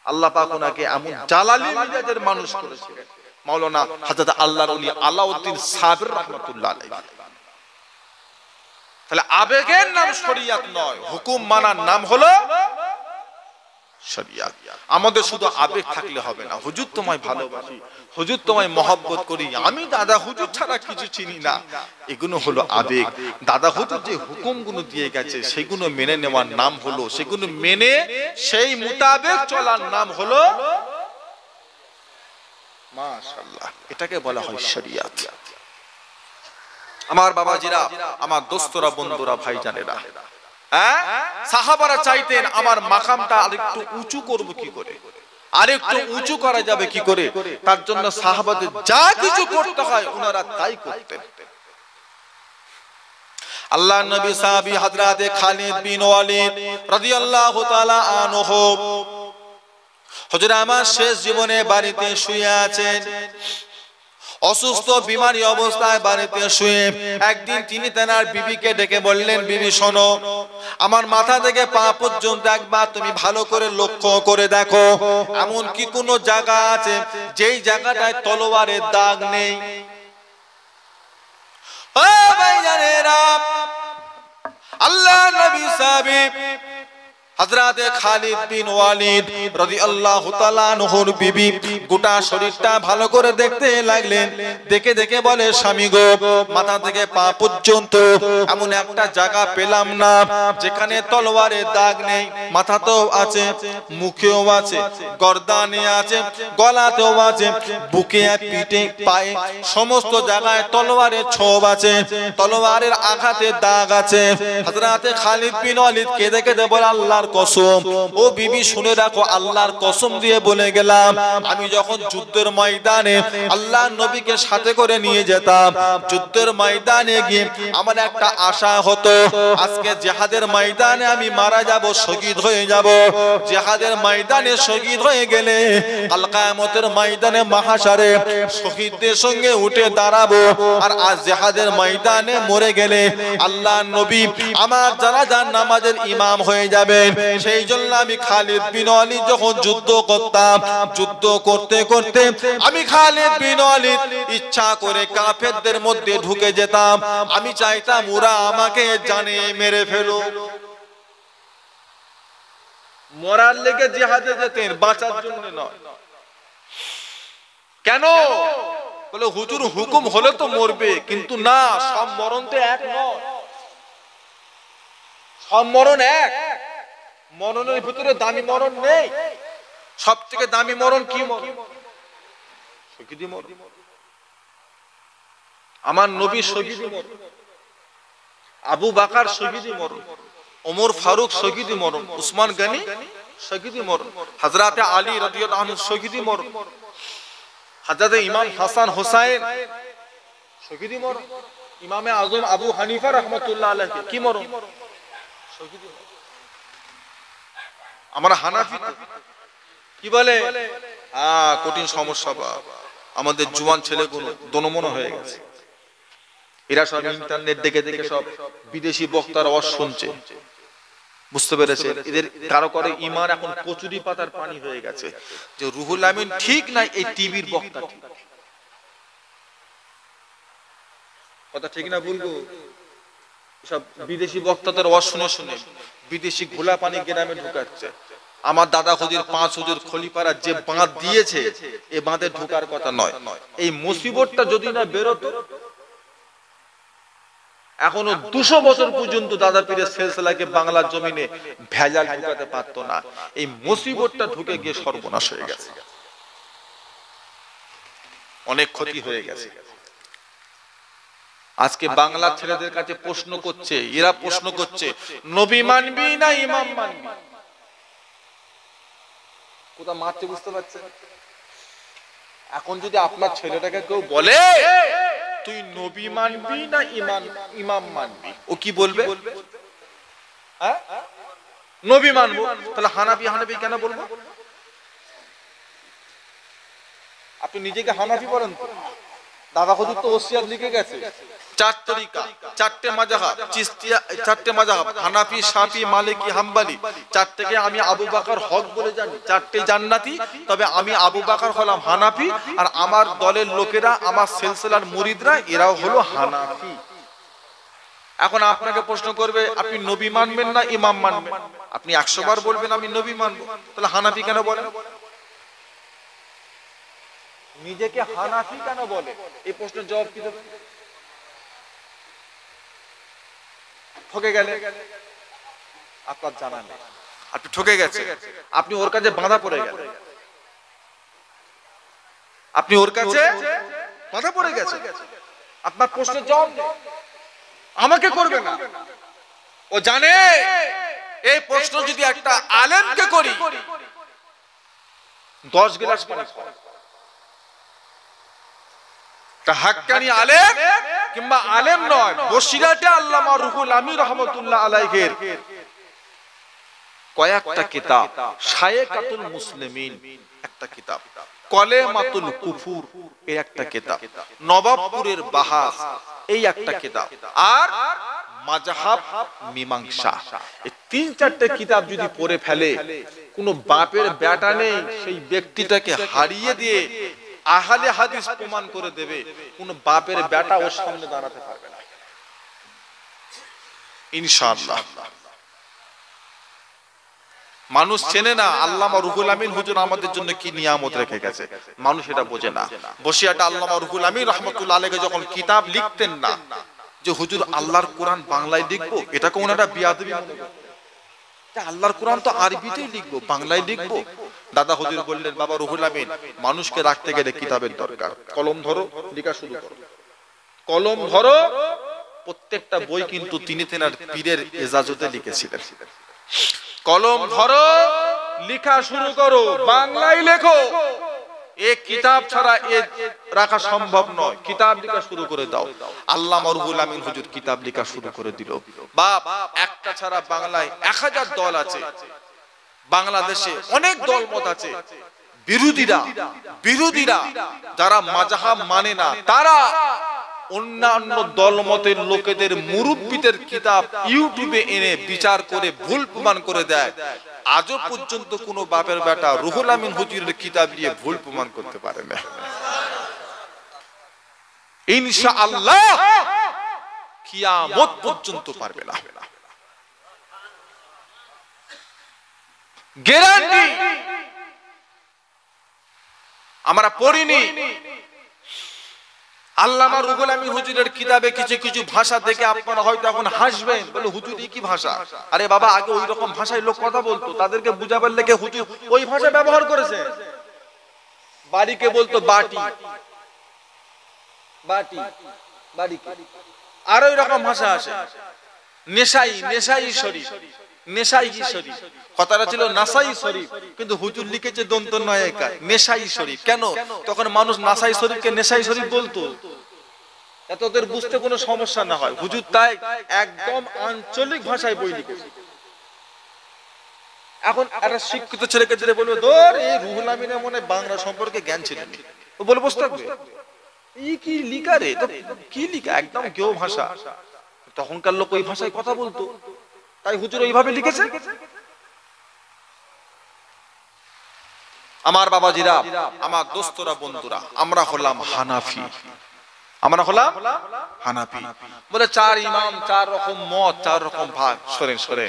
Speaker 1: আল্লাহ পাক ওনাকে এমন জালালি মিজাজের মানুষ করেছিলেন, মাওলানা হযরত আল্লাহর ওলি আলাউদ্দিন সাবির রাহমাতুল্লাহ আলাইহি। তাহলে আবেগের নাম শরিয়াত নয়, হুকুম মানার নাম হলো শরিয়াত। আমাদের শুধু আবেগ থাকলে হবে না। হুজুর তোমায় ভালোবাসি, হুজুর তোমায় মহব্বত করি, আমি দাদা হুজুর ছাড়া কিছু চিনি না, এগুলো হলো আবেগ। দাদা হুজুর যে হুকুমগুলো দিয়ে গেছে, সেগুলো মেনে নেওয়ার নাম হলো, সেগুলো মেনে সেই মোতাবেক চলার নাম হলো মাশাআল্লাহ, এটাকে বলা হয় শরিয়াত। আমার বাবাজিরা, আমার দোস্তরা, বন্ধুরা, ভাইজানেরা, সাহাবারা চাইতেন আমার মাকামটা আরেকটু উঁচু করব কি করে, আরেকটু উঁচু করা যাবে কি করে। তার জন্য সাহাবাদের যা কিছু করতে হয় ওনারা তাই করতেন। আল্লাহর নবী সাহাবী হযরত খালিদ বিন ওয়ালিদ রাদিয়াল্লাহু তাআলা আনহু, হুজুর আমার শেষ জীবনে বাড়িতে শুয়ে আছেন, অসুস্থ বিমারি অবস্থায় বাড়িতে শুয়ে। একদিন তিনি তেনার বিবিকে ডেকে বললেন, বিবি শোনো, আমার মাথা থেকে পা পর্যন্ত একবার তুমি ভালো করে লক্ষ্য করে দেখো, এমন কি কোনো জায়গা আছে যেই জায়গাটায় তলোয়ারের দাগ নেই? ও ভাইজানেরা, আল্লাহ নবী সাহাবী হযরত খালিদ বিন ওয়ালিদ রাদিয়াল্লাহু তাআলা আনহুর বিবি গোটা শরীরটা ভালো করে দেখতে লাগলেন। দেখে দেখে বলে, স্বামী গো, মাথা থেকে পা পর্যন্ত এমন একটা জায়গা পেলাম না যেখানে তলোয়ারের দাগ নেই। মাথাতেও আছে, মুখেও আছে, গর্দানে আছে, গলাতেও আছে, বুকে, পিঠে, পায়ে, সমস্ত জায়গায় তলোয়ারের ছোপ আছে, তলোয়ারের আঘাতের দাগ আছে। হযরত খালিদ বিন ওয়ালিদ কেঁদে কেঁদে বলে, আল্লাহর কসম, ও বিবি শুনে রাখো, আল্লাহর কসম দিয়ে বলে গেলাম, আমি যখন যুদ্ধের ময়দানে আল্লাহর নবীকে সাথে করে নিয়ে যেতাম, যুদ্ধের ময়দানে গিয়ে আমার একটা আশা হতো, আজকে জিহাদের ময়দানে আমি মারা যাব, শহীদ হয়ে যাব। জিহাদের ময়দানে শহীদ হয়ে গেলে কাল কিয়ামতের ময়দানে মাহশারে শহীদদের সঙ্গে উঠে দাঁড়াবো। আর আজ জিহাদের ময়দানে মরে গেলে আল্লাহর নবী আমার জানাজার নামাজের ইমাম হয়ে যাবেন। সেই জন্য আমি খালিদ বিন ওয়ালিদ যখন যুদ্ধ করতাম, যুদ্ধ করতে করতে আমি খালিদ বিন ওয়ালিদ ইচ্ছা করে কাফেরদের মধ্যে ঢুকে যেতাম। আমি চাইতাম ওরা আমাকে জানে মেরে ফেলো। মরার লেগে জিহাদে যেতেন, বাঁচার জন্য নয়। কেন? বলে হুজুর হুকুম হলে তো মরবে, কিন্তু না, সব মরণ তো এক নয়, সব মরণ এক। মরণের ভিতরে দামি মরণ নেই। সব থেকে দামি মরণ কি মরণ? শহীদি মরণ। আমার নবী শহীদি মরণ, আবু বকর শহীদি মরণ, ওমর ফারুক শহীদি মরণ, উসমান গনি শহীদি মরণ, হযরত আলী রাদিয়াল্লাহু আনহু শহীদি মরণ, হযরত ইমাম হাসান হুসাইন শহীদি মরণ, ইমামে আজম আবু হানিফা রাহমাতুল্লাহ আলাইহি কি মরণ? শহীদি মরণ। আমরা হানাফি কি বলে, কঠিন সমস্যা, বা আমাদের জওয়ান ছেলেগুলো দনমন হয়ে গেছে, এরা সব ইন্টারনেট দেখে দেখে সব বিদেশি বক্তার আওয়াজ শুনছে, বুঝতে পেরেছে? এদের কারো কারো ঈমান এখন কচুরি পাতার পানি হয়ে গেছে, যে রুহুল আমিন ঠিক নাই, এই টিভির বক্তা ঠিক। কথা ঠিক না বলবো? সব বিদেশি বক্তাদের আওয়াজ শুনে শুনে বিদেশি ঘোলা পানি গ্রামে ঢুকাচ্ছে। আমার দাদা হুজুর 5 হুজুর খলিফারা যে বাঁধ দিয়েছে, এই বাঁধে ঢোকার কথা নয়। এই মুসিবতটা যদি না বেরোতো, এখনো 200 বছর পর্যন্ত দাদা পীরের সিলসিলাকে বাংলার জমিনে ভেজাল ঢুকাতে পারতো না। এই মুসিবতটা ঢুকে গিয়ে সর্বনাশ হয়ে গেছে, অনেক ক্ষতি হয়ে গেছে। আজকে বাংলার ছেলেদের কাছে প্রশ্ন করছে, এরা প্রশ্ন করছে, নবী মানবি না ইমাম মানবি? কোথা মারতে, বুঝতে পারছেন? এখন যদি আপনার ছেলেটাকে কেউ বলে তুই নবী মানবি না ইমাম মানবি, ও কি বলবে? নবী মানবো। তাহলে হানাফি হানাফি কেন বলবো? আপনি নিজেকে হানাফি বলেন তো? দাদা হুজুর তো ওসিয়াত লিখে গেছে, 4 তরিকা, 4টে মাযহাব, চিশতিয়া 4টে মাযহাব, হানাফি, শাফি, মালিকি, হাম্বলি, 4টেকে আমি আবু বকর হক বলে জানি, 4টে জান্নাতি। তবে আমি আবু বকর হলাম হানাফি, আর আমার দলের লোকেরা, আমার সিলসিলার মুরিদরা, এরাও হলো হানাফি। এখন আপনাকে প্রশ্ন করবে, আপনি নবী মানবেন না ইমাম মানবেন? আপনি 100 বার বলবেন আমি নবী মানবো, তাহলে হানাফি কেন বলেন? নিজেকে হানাফি কেন বলে? এই প্রশ্নের জবাব কি দেবেন? ঠকে গেলে আপনার জানা নেই, আপনি ঠকে গেছে, আপনি ওর কাছে বাঁধা পড়ে গেলেন, আপনি ওর কাছে বাঁধা পড়ে গেছে। আপনার প্রশ্নের জবাব আমাকে করবে না, ও জানে এই প্রশ্ন যদি একটা আলেমকে করি 10 গ্লাস পানি খাওয়া। হাক্কানি আলেম কিংবা আলেম নয়, বসিরাটে আল্লামা রুহুল আমিন রাহমাতুল্লাহ আলাইহির কয়েকটা কিতাব, শায়েকাতুল মুসলিমিন একটা কিতাব, কলেমাতুল কুফুর এই একটা কিতাব, নবাবপুরের বাহাস এই একটা কিতাব, আর মাযহাব মীমাংসা, এই 3-4টে কিতাব যদি পড়ে ফেলে, কোনো বাপের বেটা নেই সেই ব্যক্তিটাকে হারিয়ে দিয়ে আহলে হাদিস প্রমাণ করে দেবে, কোন বাপের বেটা ওর সামনে দাঁড়াতে পারবে না ইনশাআল্লাহ। মানুষ চেনে না আল্লামা রুহুল আমিন হুজুর আমাদের জন্য কি নিয়ামত রেখে গেছে, মানুষ এটা বোঝে না। বসিয়াটা আল্লামা রুহুল আমিন রাহমাতুল্লাহ আলাইহি যখন কিতাব লিখতেন না, যে হুজুর আল্লাহর কোরআন বাংলায় লিখবো, এটাকে ওনারা বিয়াদবি মনে করতেন। আল্লাহর কোরআন তো আরবিতেই লিখবো, বাংলায় লিখবো? দাদা হুজুর বললেন, বাবা রুহুল আমিন, মানুষকে রাখতে গেলে কিতাবের দরকার, কলম ধরো, লেখা শুরু করো, কলম ধরো। প্রত্যেকটা বই কিন্তু তিনি তেনার পীরের ইজাজতে লিখেছিলেন। কলম ধরো, লেখা শুরু করো, বাংলায় লেখো। এই কিতাব ছাড়া এ রাখা সম্ভব নয়, কিতাব লেখা শুরু করে দাও। আল্লামা রুহুল আমিন হুজুর কিতাব লেখা শুরু করে দিল। বাপ, একটা ছাড়া বাংলায় 1000 দল আছে, বাংলাদেশে অনেক দলমত আছে। বিরোধীরা যারা মাযহাব মানে না, তারা অন্যান্য দলমতের লোকেদের মুরব্বিদের কিতাব ইউটিউবে এনে বিচার করে ভুল প্রমাণ করে দেয়। আজও পর্যন্ত কোন বাপের বেটা রুহুল আমিন হুজুরের কিতাব দিয়ে ভুল প্রমাণ করতে পারে না। ইনশাআল্লাহ কিয়ামত পর্যন্ত পারবে না। গ্যারান্টি আমরা পড়িনি। আল্লামা রুহুল আমিন হুজুরের কিতাবে কিছু কিছু ভাষা দেখে আপনারা হয়তো এখন হাসবেন, বলে হুজুর এই কি ভাষা? আরে বাবা, আগে ওই রকম ভাষায় লোক কথা বলতো, তাদেরকে বুঝাবার লেগে হুজুর ওই ভাষা ব্যবহার করেছে। বাড়িকে বলতো বাটি, বাটি বাড়িকে। আর ওই রকম ভাষা আছে নেশাই, নেশাই শরীফ, নেশাই শরীফ। কথাটা ছিল নাসাই শরীফ, কিন্তু হুজুর লিখেছে দন্ত নয় একা, নেশাই শরীফ। কেন? তখন মানুষ নাসাই শরীফকে নেশাই শরীফ বলতো, এত ওদের বুঝতে কোনো সমস্যা না হয়। হুজুর তাই একদম আঞ্চলিক ভাষায় বই লিখেছে। এখন একটা শিক্ষিত ছেলেকে যেটা বলবে, ধর এই রুহুল আমিনের মনে বাংলা সম্পর্কে জ্ঞান ছিল না, ও বলে বসে থাকবে এই কি লিখা রে, তো কি লিখা, একদম কেউ ভাষা। তখনকার লোক ওই ভাষায় কথা বলতো, তাই হুজুর ওইভাবে লিখেছে। আমার বাবাজিরা, আমার দোস্তরা, বন্ধুরা, আমরা হলাম হানাফি। আমরা হলাম হানাফি। বলে চার ইমাম, চার রকম মত, চার রকম ভাগ। সরে সরে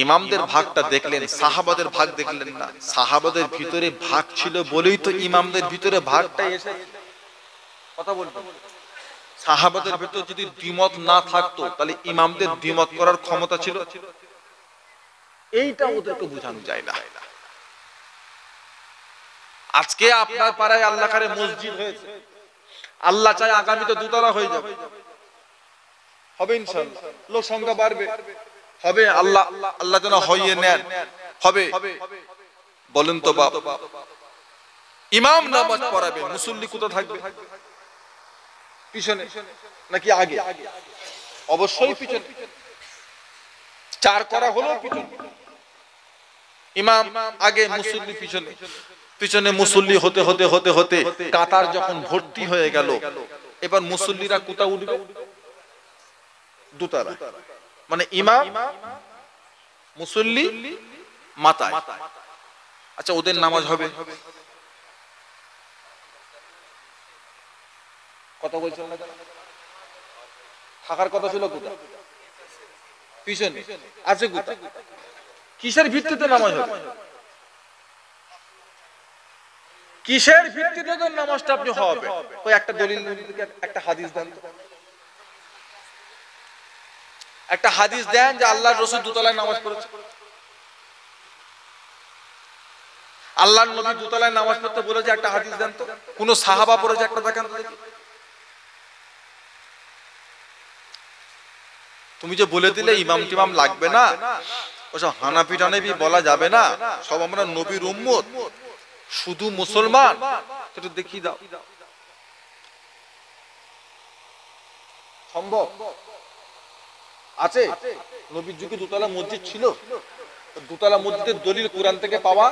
Speaker 1: ইমামদের ভাগটা দেখলেন, সাহাবাদের ভাগ দেখলেন না। সাহাবাদের ভিতরে ভাগ ছিল বলেই তো ইমামদের ভিতরে ভাগটা এসে। কথা বলবো, সাহাবাদের ভিতরে যদি দ্বিমত না থাকতো তাহলে ইমামদের দ্বিমত করার ক্ষমতা ছিল? এইটা ওদেরকে বোঝানো যায় না। আজকে আপনার পাড়ায় আল্লাহ করে মসজিদ হয়েছে, আল্লাহ চায় আগামীতে দুতলা হয়ে যাবে, হবে ইনশাআল্লাহ, লোক সংখ্যা বাড়বে, হবে। আল্লাহ আল্লাহ যেন হইয়ে নেন, হবে। বলেন তো বাপ, ইমাম নামাজ পড়াবে, মুসল্লি কোথা থাকবে? পিছনে নাকি আগে? অবশ্যই পিছনে। চার করা হলো পিছনে, ইমাম আগে, মুসল্লি পিছনে। পিছনে মুসল্লি হতে হতে হতে হতে কাতার যখন ভর্তি হয়ে গেল, এবার মুসল্লিরা কোথা উঠবে? দুতলা। মানে ইমাম, মুসল্লি মাথায়। আচ্ছা, ওদের নামাজ হবে? কথা বলছেন না? থাকার কথা ছিল কোথায়? পিছনে আছে কোথায়? কিসের ভিত্তিতে নামাজ হবে? কিসের ভিত্তিতে তো নামাজটা আপনি হবে? ওই একটা দলিল, একটা হাদিস দেন, একটা হাদিস দেন যে আল্লাহর রাসূল দুতলায় নামাজ পড়েছে। আল্লাহর নবী দুতলায় নামাজ পড়তে বলেছে, একটা হাদিস দেন তো। কোন সাহাবা পড়েছে একটা দেখান তো। তুমি যে বলে দিলে ইমাম টিমাম লাগবে না, ওসব হানাফি টানাফি বলা যাবে না, সব আমরা নবীর উম্মত, শুধু মুসলমান, একটু দেখিয়ে দাও। সম্ভব আছে? নবীর যুগে দুতলা মসজিদ ছিল, দুতলা মসজিদের দলিল কোরআন থেকে পাওয়া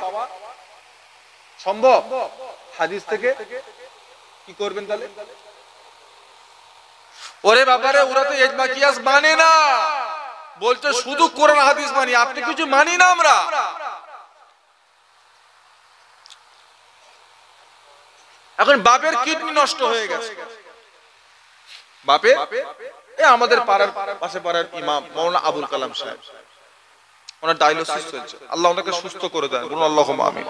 Speaker 1: সম্ভব? হাদিস থেকে কি করবেন তাহলে? ওরে বাবারে, ওরা তো ইজমা কিয়াস মানে না, বলছে শুধু কোরআন হাদিস মানি। আপনি কিছু মানি না আমরা। এখন বাপের কিডনি নষ্ট হয়ে গেছে, বাপের। আমাদের পাড়ার পাশে পাড়ার ইমাম মাওলানা আবুল কালাম সাহেব, ওনার ডায়ালিসিস চলছে, আল্লাহ ওনাকে সুস্থ করে দেন, বলুন আল্লাহুম্মা আমিন।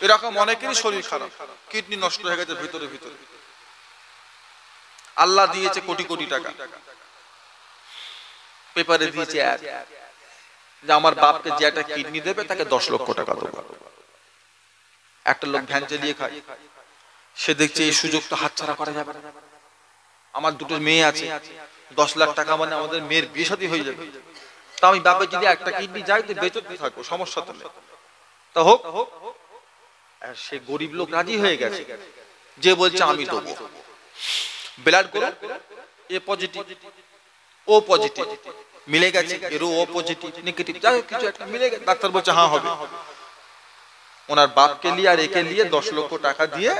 Speaker 1: এরকম অনেকেরই শরীর খারাপ, কিডনি নষ্ট হয়ে গেছে ভিতরে ভিতরে। আল্লাহ দিয়েছে কোটি কোটি টাকা, পেপারে দিয়েছে যে আমার বাপকে যে একটা কিডনি দেবে তাকে 10 লক্ষ টাকা দেবো। একটা লোক ভ্যান চালিয়ে খায়, সে দেখছে এই সুযোগ তো হাতছাড়া করা যাবে না। আমার দুটো মেয়ে আছে, 10 লাখ টাকা মানে আমাদের মেয়ের বিয়ে শাদী হয়ে যাবে। তা আমি বাপের যদি একটা কিডনি যাই তো বেঁচে থাকবো, সমস্যা তো নেই, তা হোক। সে গরিব লোক রাজি হয়ে গেছে, যে বলছে আমি দেবো। Blood group A positive, O positive মিলে গেছে, এর ও পজিটিভ নেগেটিভ যাই হোক কিছু একটা মিলে গেছে। ডাক্তার বলছে হ্যাঁ হবে। ওনার বাপকে নিয়ে আর একে নিয়ে 10 লক্ষ টাকা দিয়ে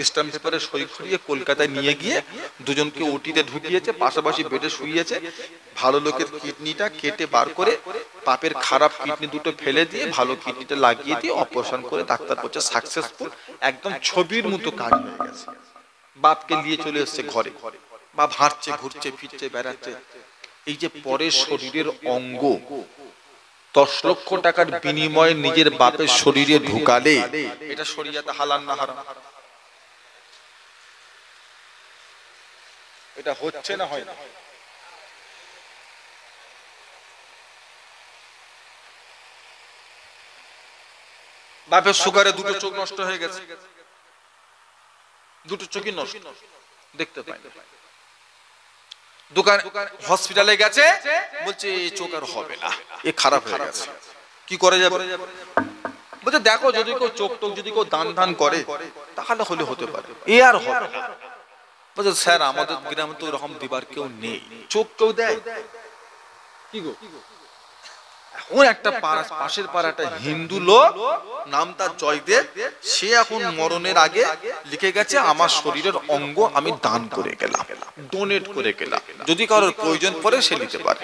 Speaker 1: স্ট্যাম্প পেপারে সই করিয়ে কলকাতায় নিয়ে গিয়ে দুজনকে ওটিতে ঢুকিয়েছে, পাশাপাশি বেডে শুইয়েছে। ভালো লোকের কিডনিটা কেটে বার করে বাপের খারাপ কিডনি দুটো ফেলে দিয়ে ভালো কিডনিটা লাগিয়ে দিয়ে অপারেশন করে ডাক্তার বলছে সাকসেসফুল, একদম ছবির মতো কাজ হয়ে গেছে। বাপকে নিয়ে চলে এসছে ঘরে, বাপ হাঁটছে, ঘুরছে, ফিরছে, বেড়াচ্ছে। এই যে পরের শরীরের অঙ্গ, 10 লক্ষ টাকার বিনিময়ে নিজের বাপের শরীরে ঢুকালে এটা শরীয়তে হালাল না হারাম? এটা হচ্ছে না হয় না? বাপের সুগারে দুটো চোখ নষ্ট হয়ে গেছে, দুটো চোখই নষ্ট, দেখতে পাই না। দোকান হসপিটালে গেছে, বলছে এই চোখ আর হবে না, এ খারাপ হয়ে গেছে, কি করে যাবে? বলছে দেখো যদি কেউ চোখ টোক যদি কেউ দান করে তাহলে হলে হতে পারে, এ আর হবে না। বলছে স্যার আমাদের গ্রামে তো এরকম দিবার কেউ নেই, চোখ কেউ দেয় কি গো? এখন একটা পাশের পাড়াটা হিন্দু লোক, নাম তার জয়দেব, সে এখন মরণের আগে লিখে গেছে আমার শরীরের অঙ্গ আমি দান করে গেলাম, ডোনেট করে গেলাম, যদি কারোর প্রয়োজন পড়ে সে নিতে পারে।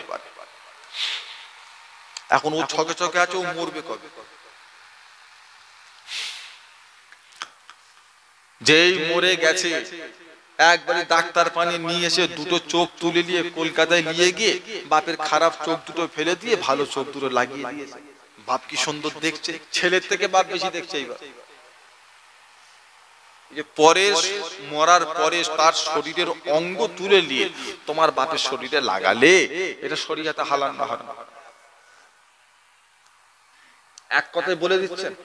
Speaker 1: এখন ও ছকে ছকে আছে, ও মরবে কবে? যেই মরে গেছে একবারে ডাক্তার পানি নিয়ে এসে দুটো চোখ তুলে নিয়ে কলকাতায় নিয়ে গিয়ে বাপের খারাপ চোখ দুটো ফেলে দিয়ে ভালো চোখ দুটো লাগিয়ে দিয়েছে। বাপ কি সুন্দর দেখছে, ছেলের থেকে বাপ বেশি দেখছে। এইবার যে পরে মরার পরে তার শরীরের অঙ্গ তুলে নিয়ে তোমার বাপের শরীরে লাগালে এটা শরীয়তে হালাল না হারাম? এক কথায় বলে দিচ্ছেন।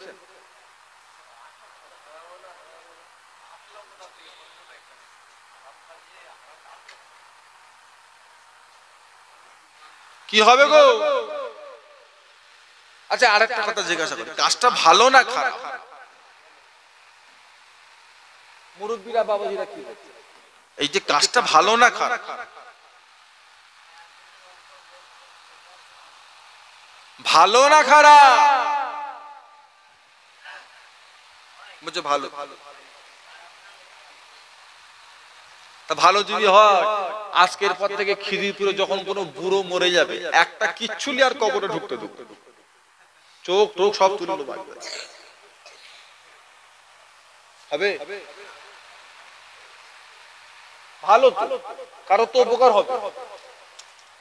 Speaker 1: কি হবে গো? আচ্ছা আরেকটা কথা জিজ্ঞাসা করি, কাজটা ভালো না খারাপ? মুরব্বিরা বাবাজিরা কি বলছে, এই যে কাজটা ভালো না খারাপ? ভালো না খারাপ? বলছে ভালো। তা ভালো যদি হয়, আজকের পর থেকে খিদিরপুরে যখন কোনো বুড়ো মরে যাবে একটা কিচ্ছুলি আর কবরে ঢুকতে চোখ টোক সব তুলে হবে। ভালো কারো তো উপকার হবে।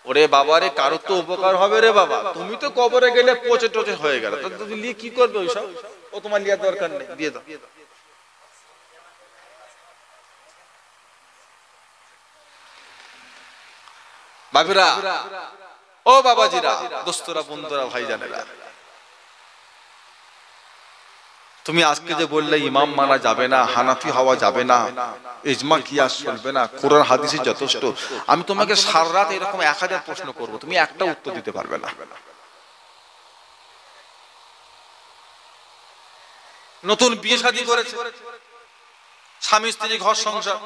Speaker 1: ওরে বাবা রে, কারো তো উপকার হবে রে বাবা। তুমি তো কবরে গেলে পচে টচে হয়ে গেল, তুমি নিয়ে কি করবে ওইসব? ও তোমার লিয়ার দরকার নেই, দিয়ে দাও। বাবিরা, ও বাবাজিরা, দোস্তরা, বন্ধুরা, ভাইজানেরা, তুমি আজকে যে বললে ইমাম মানা যাবে না, হানাফি হওয়া যাবে না, ইজমা কিয়াস চলবে না, কোরআন হাদিসই যথেষ্ট, আমি তোমাকে সারা রাত এরকম 1000 প্রশ্ন করব, তুমি একটা উত্তর দিতে পারবে না। নতুন বিয়ে শাদী করেছে, স্বামী স্ত্রী ঘর সংসার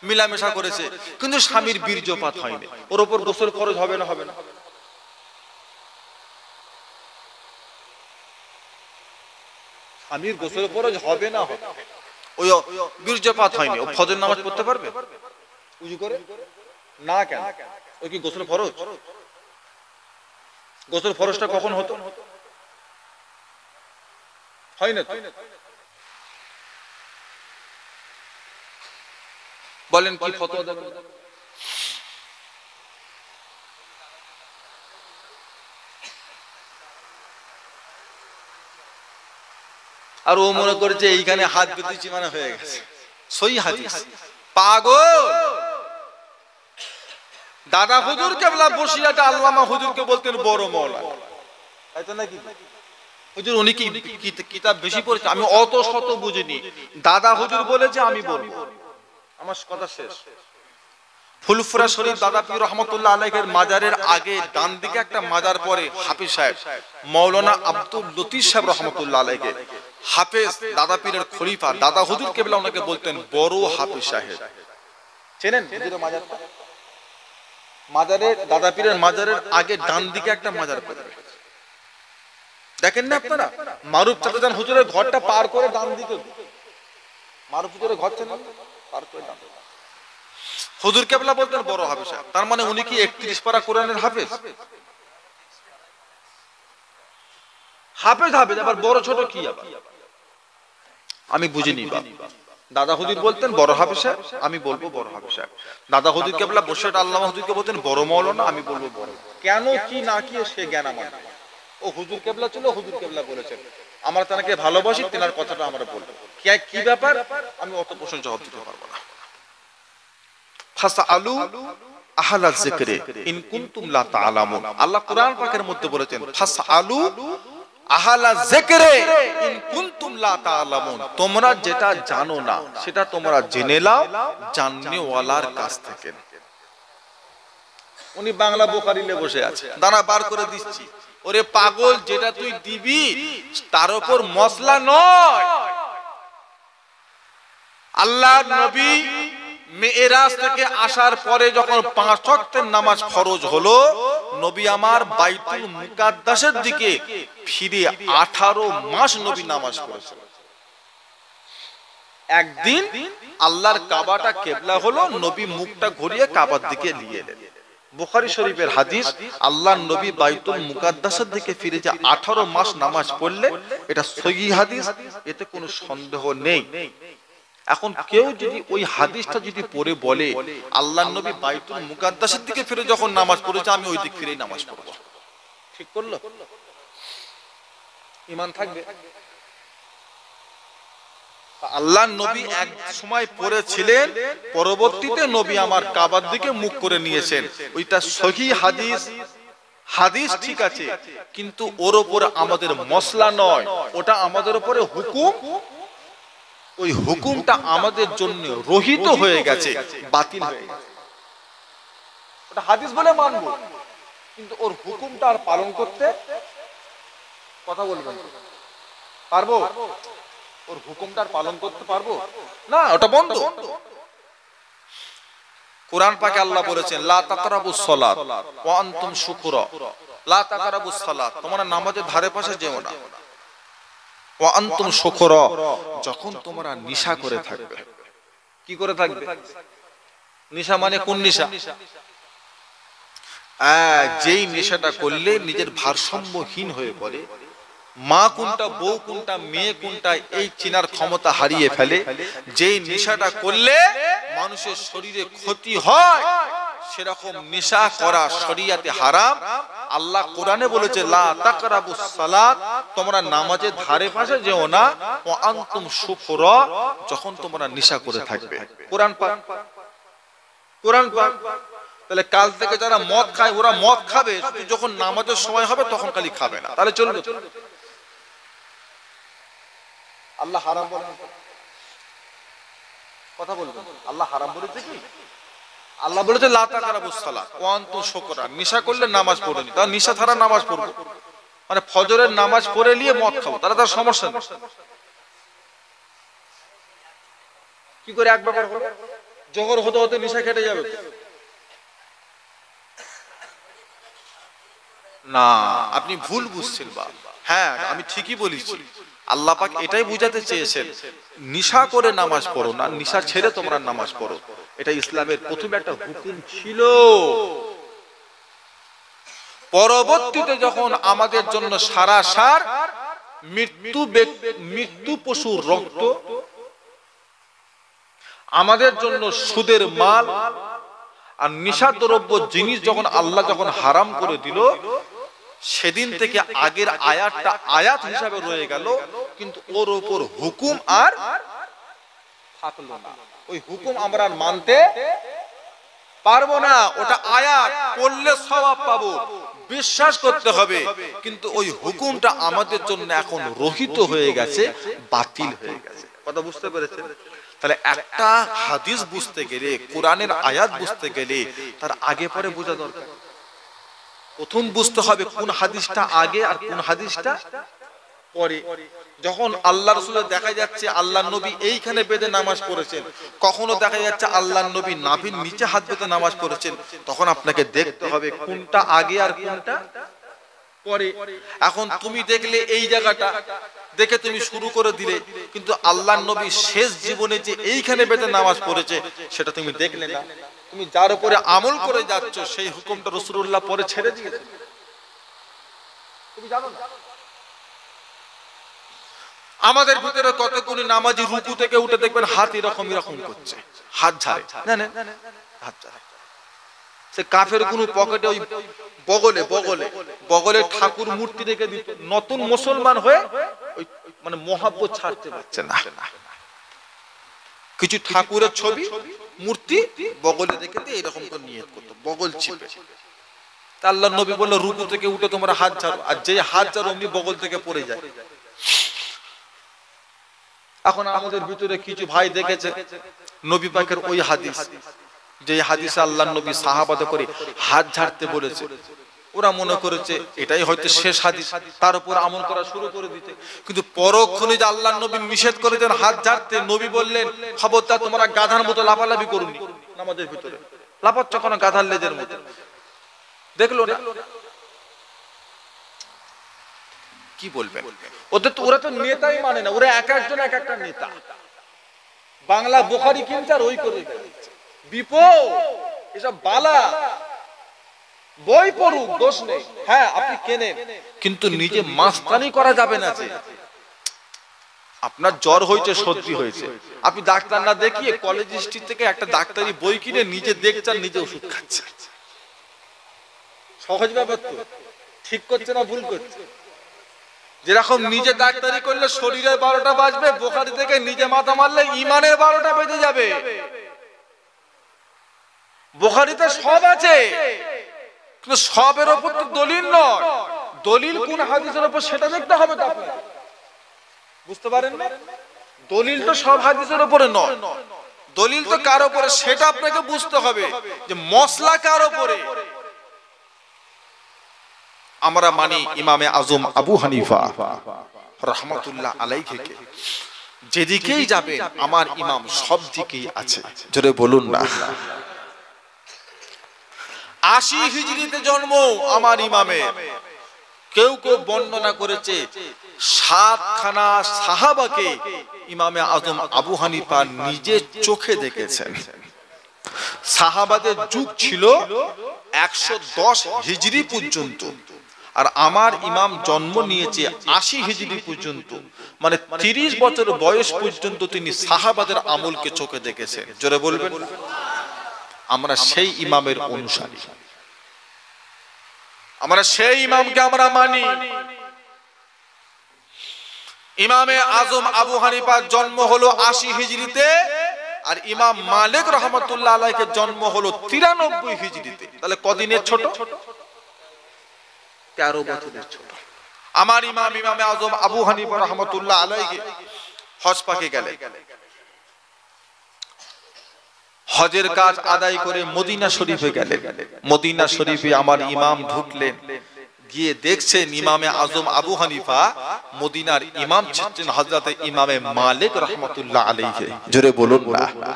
Speaker 1: মিলামেশা করেছে, কিন্তু স্বামীর বীর্যপাত হয়নি, ওর উপর গোসল খরচ হবে না? হবে না? স্বামীর গোসল খরচ হবে না? ওই বীর্যপাত হয়নি, ও ফজর নামাজ পড়তে পারবে উজু করে? না কেন? ওই কি গোসল ফরজ? গোসল ফরজটা কখন হতো? হয় না? বলেন কি ফতোয়া দেবেন? আর ও মনে করেছে এইখানে হাত বেঁধেছি মানে হয়ে গেছে, সই হাদিস। পাগল! দাদা হুজুর কেবলা বসিরাটা আল্লামা হুজুরকে বলতেন বড় মাওলানা, তাই তো নাকি? হুজুর উনি কি কিতাব বেশি পড়েছে? আমি অত শত বুঝিনি, দাদা হুজুর বলেছে আমি বলবো, আমার কথা শেষ। ফুলফুরা শরীফ দাদা পীর রহমতুল্লাহ আলাইহির মাজারের আগে ডান দিকে একটা মাজার পড়ে, হাফিজ সাহেব মাওলানা আব্দুল লতিফ সাহেব রহমতুল্লাহ আলাইহি, হাফেজ দাদা পীরের খলিফা দাদা হুজুর কেবলা ওনাকে বলতেন বড় হাফিজ সাহেব। চেনেন হুজুরের মাজারটা? মাজারের দাদা পীরের মাজারের আগে ডান দিকে একটা মাজার পড়ে, দেখেন না আপনারা? মারুফ চাচাজান হুজুরের ঘরটা পার করে ডান দিকে, মারুফ হুজুরের ঘর চেনেন? পার করে ডান হুজুর কেবলা বলতেন বড় হাফেজ সাহেব। তার মানে উনি কি 31 পারা কোরআনের হাফেজ? হাফেজ হাফেজ আবার বড় ছোট কি? আবার আমি বুঝিনি। দাদা হুজুর বলতেন বড় হাফেজ সাহেব, আমি বলবো বড় হাফেজ সাহেব। দাদা হুজুর কেবলা বসিরহাট আল্লামা হুজুরকে বলতেন বড় মাওলানা, আমি বলবো বড়। কেন কি না কি সে জ্ঞান আমার, ও হুজুর কেবলা ছিল, হুজুর কেবলা বলেছেন, আমরা তাকে ভালোবাসি, তেনার কথাটা আমরা বলবো। কি ব্যাপার আমি অত প্রশ্ন জবাব দিতে পারবো না। ফাসআলু আহলা যিকরি ইন কুনতুম লা তা'লামুন। আল্লাহ কোরআন পাকের মধ্যে বলেছেন ফাসআলু আহলা যিকরি ইন কুনতুম লা তা'লামুন, তোমরা যেটা জানো না সেটা তোমরা জেনে নাও জাননেওয়ালার কাছ থেকে। উনি বাংলা বুখারীতে বসে আছে, দাঁড়া বার করে দিচ্ছি। ওরে পাগল, যেটা তুই দিবি তার উপর মশলা নয়। আল্লাহর নবী মেরাজ থেকে আসার পরে যখন 5 ওয়াক্তের নামাজ ফরজ হলো, নবী আমার বাইতুল মুকাদ্দাসের দিকে ফিরে 18 মাস নবী নামাজ পড়েছেন। একদিন আল্লাহর কাবাটা কিবলা হলো, নবী মুখটা ঘুরিয়ে কাবার দিকে নিয়ে এলেন। বুখারী শরীফের হাদিস, আল্লাহর নবী বাইতুল মুকাদ্দাসের দিকে ফিরে যে 18 মাস নামাজ পড়লেন, এটা সহিহ হাদিস, এতে কোনো সন্দেহ নেই। এখন কেউ যদি ওই হাদিসটা যদি পড়ে বলে আল্লাহর নবী বাইতুল মুকাদ্দাসের দিকে ফিরে যখন নামাজ পড়েছে আমি ওই দিক ফিরেই নামাজ পড়ব, ঠিক করলো? ঈমান থাকবে? আল্লাহর নবী এক সময় পড়েছিলেন, পরবর্তীতে নবী আমার কাবার দিকে মুখ করে নিয়েছেন। ওইটা সহিহ হাদিস, হাদিস ঠিক আছে, কিন্তু ওর উপরে আমাদের মসলা নয়, ওটা আমাদের উপরে হুকুম। ওই হুকুমটা আমাদের জন্য রহিত হয়ে গেছে, বাতিল হয়ে গেছে। ওটা হাদিস বলে মানবো, কিন্তু ওর হুকুমটা আর পালন করতে কথা বলবেন পারবো? ওর হুকুমটা আর পালন করতে পারবো না, ওটা বন্ধ। কোরআন পাকে আল্লাহ বলেছেন লা তাকরাবুস সালাত ওয়া আনতুম শুকরা, লা তাকরাবুস সালাত, তোমরা নামাজের ধারে পাশে যেও না, ওয়া আনতুম শুকরা, যখন তোমরা নিশা করে থাকবে। কি করে থাকবে? নিশা মানে কোন নিশা? যেই নেশাটা করলে নিজের ভারসাম্যহীন হয়ে পড়ে, মা কোনটা, বউ কোনটা, মেয়ে কোনটা, এই চেনার ক্ষমতা হারিয়ে ফেলে, যেই নেশাটা করলে মানুষের শরীরে ক্ষতি হয়, সেরকম নেশা করা শরিয়াতে হারাম। আল্লাহ কোরআনে বলেছে লা তাকরাবুস সালাত, তোমরা নামাজের ধারে পাশে যেও না, ওয়া আনতুম শুকরা, যখন তোমরা নেশা করে থাকবে। কোরআন পাক, কোরআন পাক। তাহলে কাল থেকে যারা মদ খায় ওরা মদ খাবে, যখন নামাজের সময় হবে তখন খালি খাবে না, তাহলে চলবে? আল্লাহ হারাম বলেন, কথা বলবেন। আল্লাহ হারাম বলেছে কি? আল্লাহ বলেছে লা তাকরাবুস সালাত ওয়া আনতুম শুকরা, নেশা করলে নামাজ পড়েনি, তাহলে নেশা ছাড়া নামাজ পড়বো, মানে ফজরের নামাজ পড়ে নিয়ে মদ খাবো, তাহলে তার সমস্যা নেই। কি করে এক ব্যাপার হলো? জোহর হতে হতে নেশা কেটে যাবে না, আপনি ভুল বুঝছেন। বা হ্যাঁ, আমি ঠিকই বলেছি। আল্লাহ পাক এটাই বুঝাতে চেয়েছেন নিশা করে নামাজ পড়ো না, নিশা ছেড়ে তোমরা নামাজ পড়ো। এটা ইসলামের প্রথম একটা হুকুম ছিল। পরবর্তীতে যখন আমাদের জন্য সারাসার মৃত্যু পশুর রক্ত, আমাদের জন্য সুদের মাল আর নিশাদ্রব্য জিনিস যখন আল্লাহ যখন হারাম করে দিল, সেদিন থেকে আগের আয়াতটা আয়াত হিসাবে রয়ে গেল, কিন্তু ওর উপর হুকুম আর থাকলো না। ওই হুকুম আমরা মানতে পারবো না। ওটা আয়াত পড়লে সওয়াব পাবো, বিশ্বাস করতে হবে, কিন্তু ওই হুকুমটা আমাদের জন্য এখন রহিত হয়ে গেছে, বাতিল হয়ে গেছে। কথা বুঝতে পেরেছেন? তাহলে একটা হাদিস বুঝতে গেলে, কোরআনের আয়াত বুঝতে গেলে তার আগে পরে বোঝা দরকার। প্রথম বুঝতে হবে কোন হাদিসটা আগে আর কোন হাদিসটা পরে। যখন আল্লাহ রাসূলের দেখা যাচ্ছে আল্লাহর নবী এইখানে বেঁধে নামাজ পড়েছেন, কখনো দেখা যাচ্ছে আল্লাহর নবী নাভির নিচে হাত বেঁধে নামাজ পড়েছেন, তখন আপনাকে দেখতে হবে কোনটা আগে আর কোনটা পরে। এখন তুমি দেখলে এই জায়গাটা দেখে তুমি শুরু করে দিলে, কিন্তু আল্লাহর নবী শেষ জীবনে যে এইখানে বেঁধে নামাজ পড়েছে সেটা তুমি দেখলে না। তুমি যার উপরে আমল করে যাচ্ছ সেই হুকুমটা রাসূলুল্লাহ পরে ছেড়ে দিয়েছে, তুমি জানো না? আমাদের ভিতরে কতগুলো নামাজি রুকু থেকে উঠে দেখবেন হাত এরকম এরকম করছে, হাত ঝাড়ে, না না হাত ঝাড়ে। সে কাফের কোন পকেটে ওই বগলে বগলে বগলে ঠাকুর মূর্তি রেখে দিত। নতুন মুসলমান হয়ে ওই মানে মহাব্বত ছাড়তে পারছে না, কিছু ঠাকুরের ছবি মূর্তি বগলে রেখে দিয়ে এরকম করে নিয়ত করতো, বগল চিপে। আল্লাহ নবী বলল রুকু থেকে উঠে তোমরা হাত ঝাড়ো, আর যে হাত ঝাড়ো অমনি বগল থেকে পড়ে যায়। এখন আমাদের ভিতরে কিছু ভাই দেখেছে নবী পাকের ওই হাদিস, যে হাদিসে আল্লাহ নবী সাহাবাদে করে হাত ঝাড়তে বলেছে, ওরা মনে করেছে এটাই হয়তো শেষ হাদিস, তার উপর আমল করা শুরু করে দিতে। কিন্তু পরক্ষণে যে আল্লাহ নবী নিষেধ করেছেন হাত ঝাড়তে, নবী বললেন খবরদার তোমরা গাধার মতো লাফালাফি করুনি। আমাদের ভিতরে লাফাচ্ছ কোনো গাধার লেজের মতো, দেখলো না? কি বলবেন? ওদের তো ওরা তো নেতাই মানে না, ওরা এক একজন এক একটা নেতা। বাংলা বুখারী কিনছে আর ওই করে বিপদ, এসব বালা। বই পড়ুক, দোষ নেই, হ্যাঁ আপনি কেনেন, কিন্তু নিজে মাস্তানি করা যাবে না। যে আপনার জ্বর হয়েছে, সর্দি হয়েছে, আপনি ডাক্তার না দেখিয়ে কলেজ স্ট্রিট থেকে একটা ডাক্তারি বই কিনে নিজে দেখছেন, নিজে ওষুধ খাচ্ছেন। সহজ ব্যাপার তো, ঠিক করছে না ভুল করছে? যেরকম নিজে ডাক্তারি করলে শরীরের 12টা বাজবে, বুখারী থেকে নিজে মাথা মারলে ইমানের 12টা বেজে যাবে। বুখারীতে সব আছে, কিন্তু সবের উপর তো দলিল নয়। দলিল কোন হাদিসের উপর সেটা দেখতে হবে তো আপনাকে, বুঝতে পারেন না? দলিল তো সব হাদিসের উপরে নয়, দলিল তো কার উপরে সেটা আপনাকে বুঝতে হবে, যে মসলা কার উপরে। আমরা মানি ইমামে আজম আবু হানিফা রাহমাতুল্লাহ আলাইহি, যেদিকেই যাবে আমার ইমাম সব দিকেই আছে, জোরে বলুন না। 80 হিজরিতে জন্ম আমার ইমামের। কেউ কেউ বর্ণনা করেছে 7 খানা সাহাবাকে ইমামে আজম আবু হানিফা নিজে চোখে দেখেছেন। সাহাবাদের যুগ ছিল 110 হিজরি পর্যন্ত, আর আমার ইমাম জন্ম নিয়েছে 80 হিজরি পর্যন্ত, মানে 30 বছর বয়স পর্যন্ত তিনি সাহাবাদের আমলকে চোখে দেখেছেন। জোরে বলবেন। আমরা সেই ইমামের অনুসারী, আমরা সেই ইমামকে আমরা মানি। ইমামে আজম আবু হানিফার জন্ম হলো 80 হিজরিতে, আর ইমাম মালিক রহমতুল্লাহ আলাইহির জন্ম হলো 93 হিজরিতে। তাহলে কদিনের ছোট? 13 বছরের ছোট। আমার ইমাম ইমামে আজম আবু হানিফা রহমতুল্লাহ আলাইহি হজ পাকে গেলেন। হজের কাজ আদায় করে মদিনা শরীফে গেলেন। মদিনা শরীফে আমার ইমাম ঢুকলেন, গিয়ে দেখছেন ইমামে আজম আবু হানিফা মদিনার ইমাম ছিলেন হযরতে ইমামে মালিক রাহমাতুল্লাহ আলাইহি। জোরে বলুন না।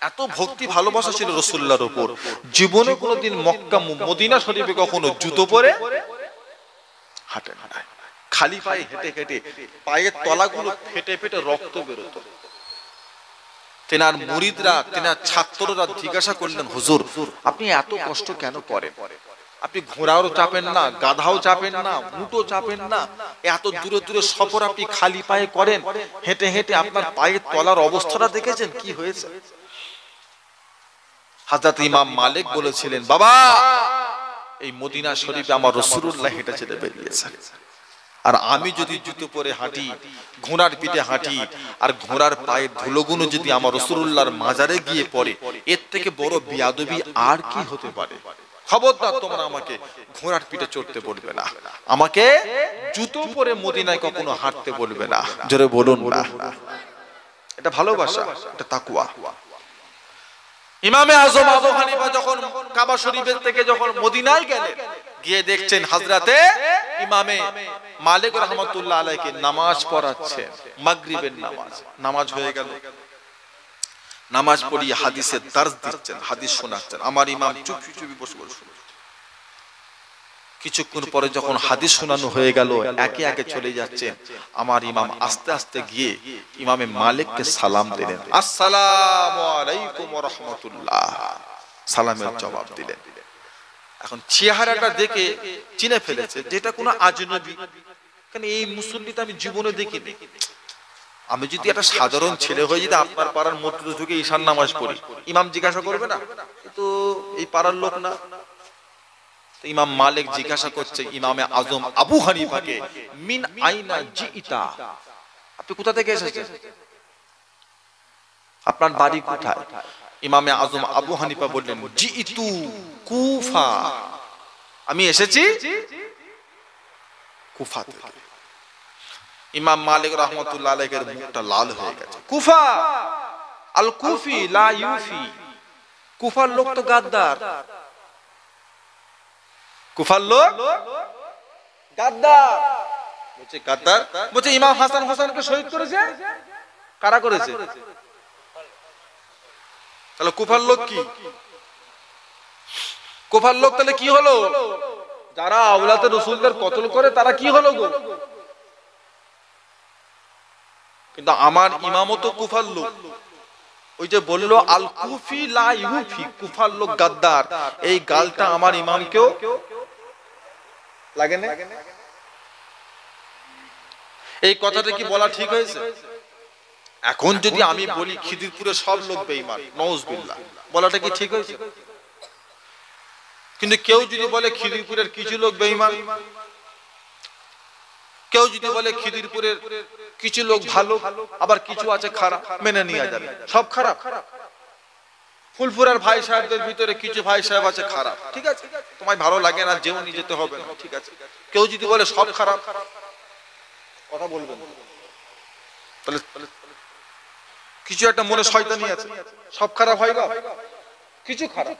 Speaker 1: এত ভক্তি ভালোবাসা ছিল রাসূলুল্লাহর উপর, জীবনে কোনোদিন মক্কা মদিনা শরীফে কখনো জুতো পরে হাঁটেন না, খালি পায়ে হেঁটে হেঁটে পায়ের তলাগুলো ফেটে ফেটে রক্ত বের হতো। তেনার মুরিদরা, তেনার ছাত্ররা জিজ্ঞাসা করলেন, হুজুর আপনি এত কষ্ট কেন করেন? আপনি ঘোড়াও চাপেন না, গাধাও চাপেন না, উটও চাপেন না, এত দূরে দূরে সফর আপনি খালি পায়ে করেন, হেঁটে হেঁটে আপনার পায়ের তলার অবস্থাটা দেখেছেন কি হয়েছে? হযরত ইমাম মালিক বলেছিলেন, বাবা এই মদিনা শরীফে আমার রাসূলুল্লাহ হেঁটে চলে বেরিয়েছেন, আর আমি যদি জুতো পরে হাঁটি, ঘোড়ার পিঠে হাঁটি, আর ঘোড়ার পায়ের ধুলোগুলো যদি আমার রাসূলুল্লাহর মাজারে গিয়ে পড়ে, এর থেকে বড় বিয়াদবি আর কি হতে পারে? খবরদার তোমরা আমাকে ঘোড়ার পিঠে চড়তে বলবে না, আমাকে জুতো পরে মদিনায় কখনো হাঁটতে বলবে না। জোরে বলুন না। এটা ভালোবাসা, এটা তাকওয়া। ইমামে আজম আবু হানিফা যখন কাবা শরীফের থেকে যখন মদিনায় গেলেন, গিয়ে দেখছেন হযরতে ইমামে মালিক রাহমাতুল্লাহ আলাইহি নামাজ পড়াচ্ছেন, মাগরিবের নামাজ। নামাজ হয়ে গেল, নামাজ পড়িয়ে হাদিসের দর্স দিচ্ছেন, হাদিস শোনাচ্ছেন। আমার ইমাম চুপি চুপি বসে বসে। কিছুক্ষণ পরে যখন হাদিস শোনানো হয়ে গেল, একে একে চলে যাচ্ছেন, আমার ইমাম আস্তে আস্তে গিয়ে ইমামে মালিককে সালাম দিলেন, আসসালামু আলাইকুম ওয়া রাহমাতুল্লাহ, সালামের জবাব দিলেন। এখন চেহারাটা দেখে চিনে ফেলেছে যেটা কোনো আজনবী, কারণ এই মুসল্লিটা আমি জীবনে দেখিনি। আমি যদি একটা সাধারণ ছেলে হয়ে যদি আপনার পাড়ার মসজিদে ঢুকে ঈশার নামাজ পড়ি, ইমাম জিজ্ঞাসা করবে না তো এই পাড়ার লোক না? ইমাম মালিক জিজ্ঞাসা করছে ইমামে আজম আবু হানিফাকে, মিন আইনা জিইতা, আপনি কোথা থেকে এসেছেন, আপনার বাড়ি কোথায়? ইমামে আজম আবু হানিফা বললেন, জিইতু কুফা, আমি এসেছি কুফা থেকে। ইমাম মালিক রাহমাতুল্লাহ আলাইহির মুখটা লাল হয়ে গেছে। কুফা, আল কুফি লা ইউফি, কুফার লোক তো গাদ্দার, কুফার লোক গাদ্দার। বলছে গাদ্দার? বলছে ইমাম হাসান হোসেনকে শহীদ করেছে, কারা করেছে? তাহলে কুফার লোক কি? কুফার লোক তাহলে কি হলো? যারা আওলাদে রাসূলদের কতল করে তারা কি হলো গো? কিন্তু আমার ইমামও তো কুফার লোক। ওই যে বললো আল কুফি লা ইউফি, কুফার লোক গাদ্দার, এই গালটা আমার ইমামকেও লাগে না? এই কথাটা কি বলা ঠিক হয়েছে? এখন যদি আমি বলি খিদিরপুরের সব লোক বেঈমান, নাউজুবিল্লাহ, বলাটা কি ঠিক হয়েছে? কিন্তু কেউ যদি বলে খিদিরপুরের কিছু লোক বেঈমান, কেউ যদি বলে খিদিরপুরের কিছু লোক ভালো, আবার কিছু আছে খারাপ, মেনে নেওয়া যাবে। সব খারাপ? ফুলপুরার ভাই সাহেবদের ভিতরে কিছু ভাই সাহেব আছে খারাপ, ঠিক আছে, তোমায় ভালো লাগে না, যেও নিয়ে যেতে হবে না, ঠিক আছে। কেউ যদি বলে সব খারাপ, কথা বলবেন, তাহলে কিছু একটা মনে শয়তানি আছে, সব খারাপ হয় না, কিছু খারাপ।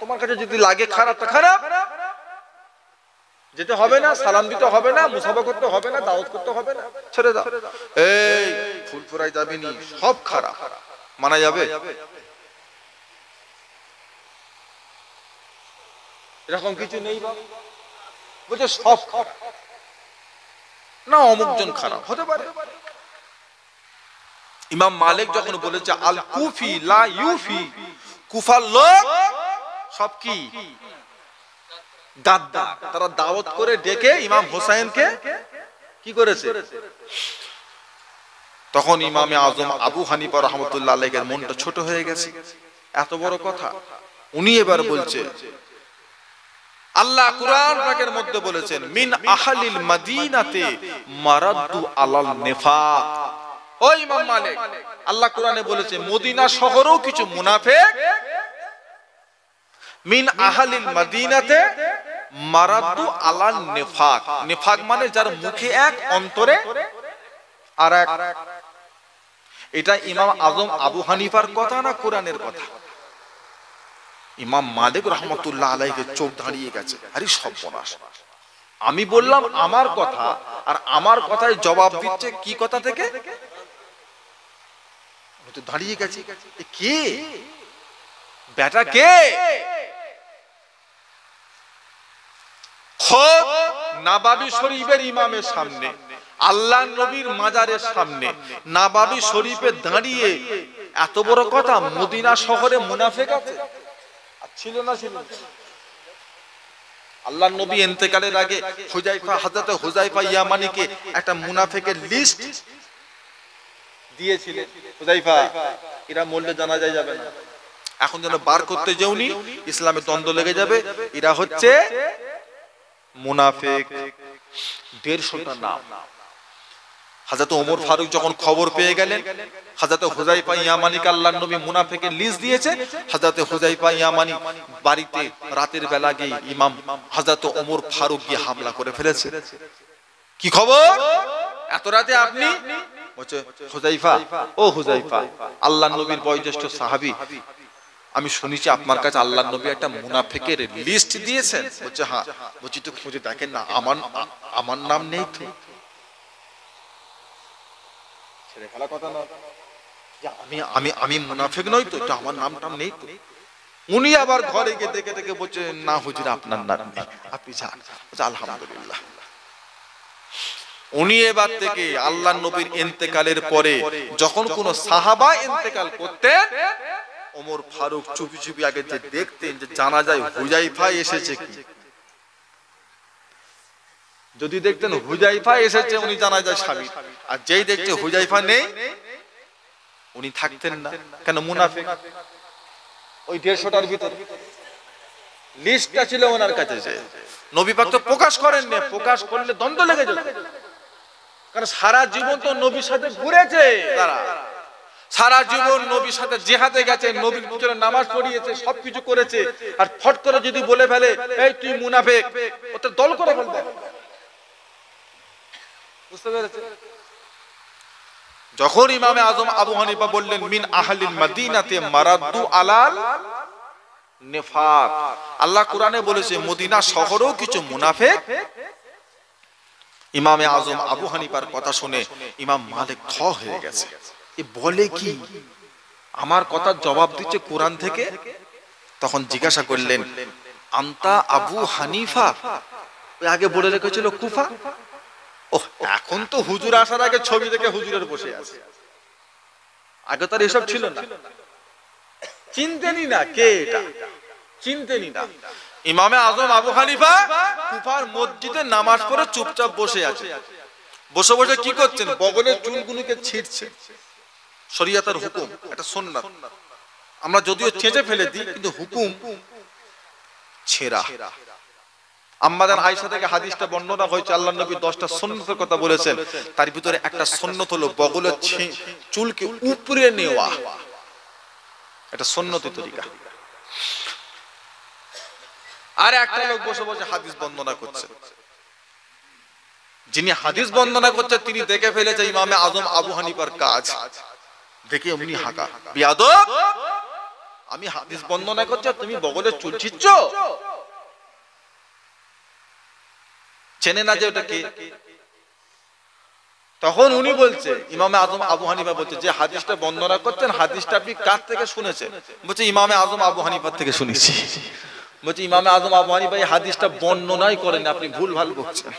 Speaker 1: তোমার কাছে যদি লাগে খারাপ, তা খারাপ, যেতে হবে না, সালাম দিতে হবে না, মুসাফা করতে হবে না, দাওয়াত করতে হবে না, ছেড়ে দাও। এই ফুলপুরায় যাবি নি, সব খারাপ, মানা যাবে? এরকম কিছু নেই। বলছে সব খারাপ না, অমুকজন খারাপ হতে পারে। ইমাম মালিক যখন বলেছে আল কুফি লা ইউফি, কুফার লোক সব কি গাদ্দার, তারা দাওয়াত করে ডেকে ইমাম হোসেনকে কি করেছে? তখন ইমামে আজম আবু হানিফা রাহমাতুল্লাহ আলাইহির মনটা ছোট হয়ে গেছে, এত বড় কথা। উনি এবার বলছে, আল্লাহ কুরআন পাকের মধ্যে বলেছেন, মিন আহলিল মাদিনাতে মারাদু আলাল নিফাক। ও ইমাম মালিক, আল্লাহ কোরআনে বলেছে মদিনা শহরেও কিছু মুনাফিক, মিন আহলিল মাদিনাতে মারাদু আলাল নিফাক। নিফাক মানে যার মুখে এক, অন্তরে আরেক। এটা ইমাম আজম আবু হানিফার কথা না কোরআনের কথা? ইমাম মালিক রাহমাতুল্লাহ আলাইহি চোখ দাঁড়িয়ে গেছে, আরে সর্বনাশ, আমি বললাম আমার কথা, আর আমার কথায় জবাব দিচ্ছে কি কথা থেকে? দাঁড়িয়ে গেছে, কে বেটা, কে? খোদ নববী শরীফের ইমামের সামনে, আল্লাহ নবীর মাজারের সামনে, নববী শরীফে দাঁড়িয়ে এত বড় কথা, মদিনা শহরে মুনাফিক আছে? ছিল না? ছিল। আল্লাহ নবী ইন্তেকালের আগে হুযায়ফা, হযরত হুযায়ফা ইয়ামানিকে একটা মুনাফিকের লিস্ট দিয়েছিলেন। হুযায়ফা, এরা মরলে জানাজা যাবে না, এখন যেন বার করতে যাওনি, ইসলামে দ্বন্দ্ব লেগে যাবে, এরা হচ্ছে মুনাফিক। 150টা নাম। হযরত ওমর ফারুক যখন খবর পেয়ে গেলেন হযরত হুযায়ফা ইয়ামানিকে আল্লাহর নবী মুনাফিকের লিস্ট দিয়েছে, হযরত হুযায়ফা ইয়ামানি বাড়িতে রাতের বেলা গিয়ে ইমাম হযরত ওমর ফারুক গিয়ে হামলা করে ফেলেছে। কি খবর এত রাতে আপনি? বলছে হুযায়ফা, ও হুযায়ফা, আল্লাহর নবীর বয়োজ্যেষ্ঠ সাহাবী, আমি শুনেছি আপনার কাছে আল্লাহর নবী একটা মুনাফিকের লিস্ট দিয়েছেন। বলছে হ্যাঁ। বলছি তো খুঁজে দেখেন না, আমার নাম নেই তো। ছেড়ে ফেলা কথা না, আমি মুনাফিক নই তো, আমার নামটা নেই তো। উনি আবার ঘরে গিয়ে দেখে দেখে বলছে না হুজুর, আপনার নাম নেই, আপনি যান। আলহামদুলিল্লাহ। উনি এবার থেকে আল্লাহর নবীর ইন্তেকালের পরে যখন কোন সাহাবা ইন্তেকাল করতেন, ওমর ফারুক চুপি চুপি আগে যে দেখতেন যে জানাজায় হুযায়ফা এসেছে কি। যদি দেখতেন হুযায়ফা এসেছে, উনি জানাজায় শামিল, আর যেই দেখতে হুযায়ফা নেই, উনি থাকতেন না। কেন? মুনাফিক। ওই 150টার ভিতরে লিস্টটা ছিল ওনার কাছে। যে নবী পাক তো প্রকাশ করেন না, প্রকাশ করলে দ্বন্দ্ব লেগে যেত, কারণ সারা জীবন তো নবীর সাথে ঘুরেছে তারা, সারা জীবন নবীর সাথে জিহাদে গেছে, নবীর পিছনে নামাজ পড়িয়েছে, সবকিছু করেছে, আর ফট করে যদি বলে ফেলে এই তুই মুনাফিক, ওটা দল করে ফেলবে। বুঝতে পেরেছে? যখন ইমামে আজম আবু হানিফা বললেন মিন আহলিল মাদিনাতে মারাদু আলাল নিফাক, আল্লাহ কোরআনে বলেছে মদিনা শহরেও কিছু মুনাফিক। ইমামে আজম আবু হানিফার কথা শুনে ইমাম মালিক থ হয়ে গেছে, এ বলে কি, আমার কথার জবাব দিচ্ছে কোরআন থেকে। তখন জিজ্ঞাসা করলেন আনতা আবু হানিফা, আগে বলে রেখেছিল কুফা। ও এখন তো হুজুর আসার আগে ছবি দেখে হুজুরের বসে আছে, আগে তার এসব ছিল না, চিনতেনই না কে এটা, চিনতেনই না। ইমামে আজম আবু হানিফা কুফার মসজিদে নামাজ পড়ে চুপচাপ বসে আছে। বসে বসে কি করছেন? বগলের চুলগুলোকে ছিঁড়ছে। শরিয়াতের হুকুম, এটা সুন্নাত। আমরা যদিও ছেঁচে ফেলে দিই, কিন্তু হুকুম ছেঁড়া। আম্মাজান আয়েশা থেকে হাদিসটা বর্ণনা হয়েছে, আল্লাহর নবী 10টা সুন্নতের কথা বলেছেন, তার ভিতরে একটা সুন্নত হলো বগলের চুলকে উপরে নেওয়া, এটা সুন্নতি তরিকা। আর একটা লোক বসে বসে হাদিস বর্ণনা করছে, যিনি হাদিস বর্ণনা করছে তিনি দেখে ফেলেছে ইমামে আজম আবু হানিফার কাজ দেখে এমনি হাঁকা, বিয়াদব, আমি হাদিস বর্ণনা করছি তুমি বগলের চুল ছিঁড়ছ। চেনে না যে ওটা কে। তখন উনি বলছে, ইমামে আজম আবু হানিফা বলছে যে হাদিসটা বর্ণনা করছেন, হাদিসটা আপনি কার থেকে শুনেছেন? বলছে ইমামে আজম আবু হানিফার থেকে শুনেছি। বলছে ইমামে আজম আবু হানিফা এই হাদিসটা বর্ণনাই করেন, আপনি ভুল ভাল বলছেন,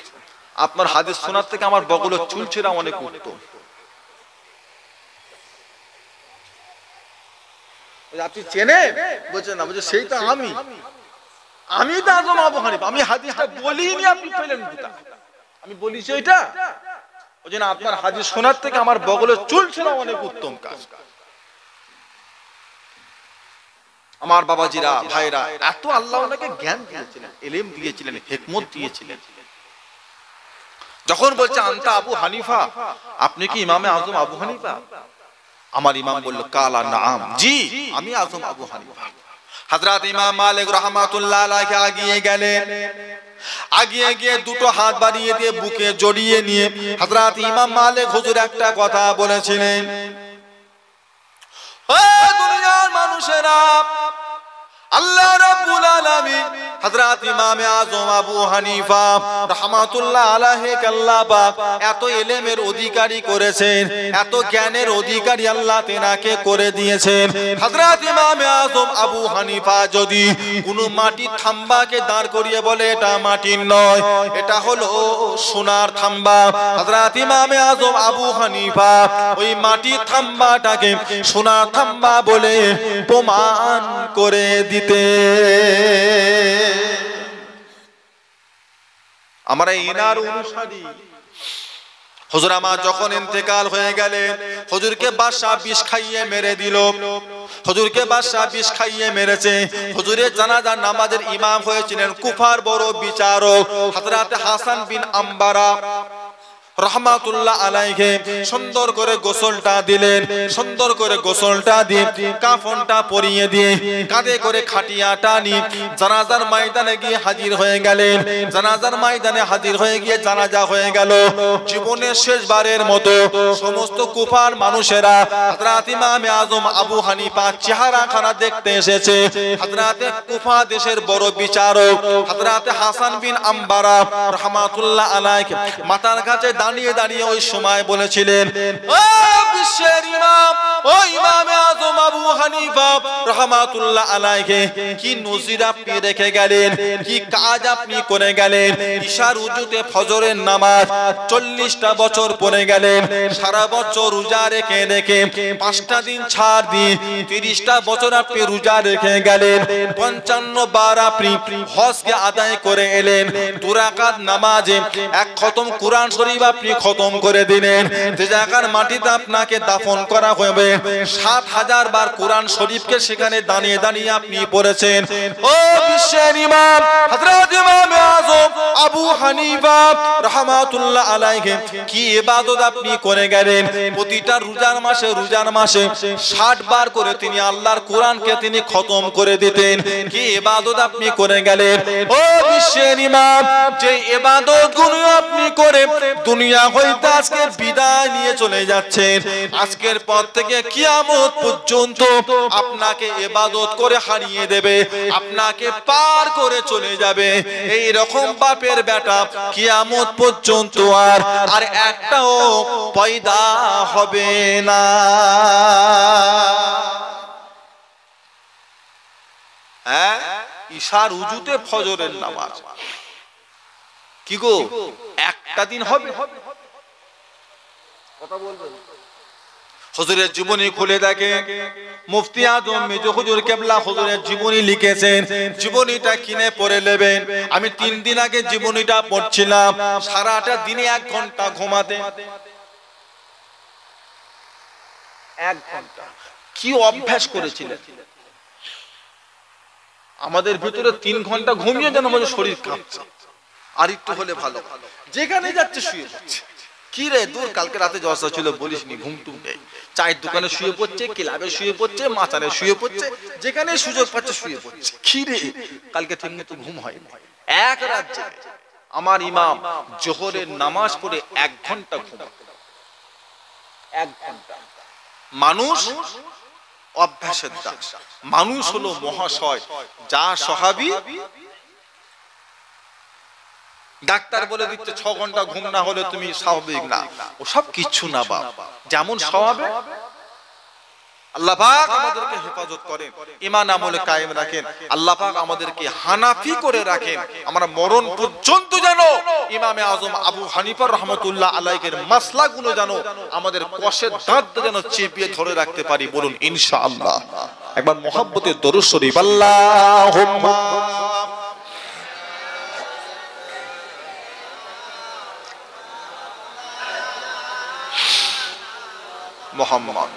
Speaker 1: আপনার হাদিস শোনার থেকে আমার বগলের চুল ছেঁড়া অনেক উত্তম। আপনি চেনেন? বলছে না। বলছে সেই তো আমি তো আজম আবু হানিফা, আমি হাদিসটা বলিনি, আপনি পেলেন কোথা? আমি বলিছি ওইটা। ওই জন্য আপনার হাদিস শোনার থেকে আমার বগলের চুল ছেঁড়া অনেক উত্তম কাজ। আমার বাবাজিরা, ভাইরা, এত আল্লাহ ওনাকে জ্ঞান দিয়েছিলেন, ইলম দিয়েছিলেন, হিকমত দিয়েছিলেন। যখন বলছে আনতা আবু হানিফা, আপনি কি ইমামে আজম আবু হানিফা? আমার ইমাম বলল কালা নাম, জি আমি আজম আবু হানিফা। হযরত ইমাম মালিক রাহমাতুল্লাহ আলাইহি আগিয়ে গেলেন, আগিয়ে গিয়ে দুটো হাত বাড়িয়ে দিয়ে বুকে জড়িয়ে নিয়ে হযরত ইমাম মালিক হুজুর একটা কথা বলেছিলেন, ও দুনিয়ার মানুষেরা, আল্লাহ রাব্বুল আলামিন হযরত ইমামে আজম আবু হানিফা রাহমাতুল্লাহ আলাইহি আল্লাহ পাক এত ইলমের অধিকারী করেছেন, এত জ্ঞানের অধিকারী আল্লাহ তেনাকে করে দিয়েছেন। হযরত ইমামে আজম আবু হানিফা যদি কোনো মাটির থাম্বাকে দাঁড় করিয়ে বলে এটা মাটির নয়, এটা হলো সোনার থাম্বা, হযরত ইমামে আজম আবু হানিফা ওই মাটির থাম্বাটাকে সোনার থাম্বা বলে প্রমাণ করে দিতে। আমরা ইনার অনুসারী। হুজুর আমার যখন ইন্তেকাল হয়ে গেলেন, হুজুরকে বাদশা বিষ খাইয়ে মেরে দিল। হুজুরকে বাদশা বিষ খাইয়ে মেরেছে। হুজুরের জানাজার নামাজের ইমাম হয়েছিলেন কুফার বড় বিচারক হযরত হাসান বিন আম্বারা রহমাতুল্লাহ আলাইহি। সুন্দর করে গোসলটা দিলেন, সুন্দর করে গোসলটা দিয়ে কাফনটা পরিয়ে দিয়ে কাঁধে করে খাটিয়াটা নিয়ে জানাজার ময়দানে গিয়ে হাজির হয়ে গেলেন। জানাজার ময়দানে হাজির হয়ে গিয়ে জানাজা হয়ে গেল। জীবনের শেষবারের মতো সমস্ত কুফার মানুষেরা হযরত ইমামে আজম আবু হানিফা চেহারাখানা দেখতে এসেছে। হযরত কুফা দেশের বড় বিচারক হযরত হাসান বিন আম্বারা রহমাতুল্লাহ আলাইহি মাথার কাছে দাঁড়িয়ে দাঁড়িয়ে ওই সময় বলেছিলেন, ও বিশ্বের ইমাম, ও ইমামে আজম আবু হানিফা রাহমাতুল্লাহ আলাইহি, কি নজির আপনি রেখে গেলেন, কি কাজ আপনি করে গেলেন। ইশার উজুতে ফজরের নামাজ 40টা বছর পড়ে গেলেন, সারা বছর রোজা রেখে রেখে 5টা দিন ছাড় দিয়ে 30টা বছর আপনি রোজা রেখে গেলেন। 55 বার আপনি হজকে আদায় করে এলেন। 2 রাকাত নামাজে 1 খতম কোরআন শরীফ আপনি খতম করে দিলেন, যে জায়গার মাটিতে আপনাকে দাফন করা হবে ৭,০০০ বার কোরআন শরীফকে সেখানে দাঁড়িয়ে দাঁড়িয়ে আপনি পড়েছেন। ও বিশ্বের ইমাম হযরত ইমাম আযম আবু হানিফা রাহমাতুল্লাহ আলাইহি কি ইবাদত আপনি করে গেলেন? প্রতিটা রোজার মাসে ৬০ বার করে তিনি আল্লাহর কোরআনকে তিনি খতম করে দিতেন। কি ইবাদত আপনি করে গেলেন? ও বিশ্বের ইমাম, যে ইবাদতগুলো আপনি করে দুনিয়া হইতে আজকে বিদায় নিয়ে চলে যাচ্ছেন, আজকের পর থেকে কিয়ামত পর্যন্ত আপনাকে ইবাদত করে হারিয়ে দেবে, আপনাকে পার করে চলে যাবে। এই রকম বাপের বেটা কিয়ামত পর্যন্ত আর একটাও পয়দা হবে না। হ্যাঁ, ঈশার উজুতে ফজরের নামাজ কি গো একটা দিন হবে? কথা বলবেন? হুজুরের জীবনী খুলে দেখে, মুফতি আজম মেজো হুজুর কেবলা হুজুরের জীবনী লিখেছেন, জীবনীটা কিনে পড়ে নেবেন। আমি 3 দিন আগে জীবনীটা পড়ছিলাম, সারাটা দিনে 1 ঘন্টা ঘুমাতে, 1 ঘন্টা। কি অভ্যাস করেছিলেন? আমাদের ভিতরে 3 ঘন্টা ঘুমিয়ে যেন আমাদের শরীর কাঁপছে, আর একটু হলে ভালো, যেখানে যাচ্ছে শুয়ে পড়ছে। কি রে দূর, কালকে রাতে জলসা ছিল বলিসনি, ঘুম টুম নেই, চায়ের দোকানে শুয়ে পড়ছে, ক্লাবে শুয়ে পড়ছে, মাচানে শুয়ে পড়ছে, যেখানে সুযোগ পাচ্ছে শুয়ে পড়ছে। কি রে, কালকে ঠিক মতো ঘুম হয় না। এক রাত জেগে আমার ইমাম জোহরের নামাজ পড়ে 1 ঘন্টা ঘুম, 1 ঘন্টা। মানুষ অভ্যাসের দাস, মানুষ হলো মহাশয়। যা সাহাবী ডাক্তার বলে দিচ্ছে 6 ঘন্টা ঘুম না হলে তুমি স্বাভাবিক না, ও সব কিচ্ছু না বাপ, যেমন স্বভাবে আল্লাহ পাক আমাদেরকে হেফাজত করেন, ঈমান আমলে কায়েম রাখেন, আল্লাহ পাক আমাদেরকে হানাফি করে রাখেন। আমরা মরণ পর্যন্ত যেন ইমামে আজম আবু হানিফা রাহমাতুল্লাহ আলাইহির মাসলাকগুলো যেন আমাদের কষের দাঁত যেন চেপিয়ে ধরে রাখতে পারি। বলুন ইনশাআল্লাহ। একবার মুহাব্বতের দরুদ শরীফ আল্লাহুম্মা মুহাম্মদ।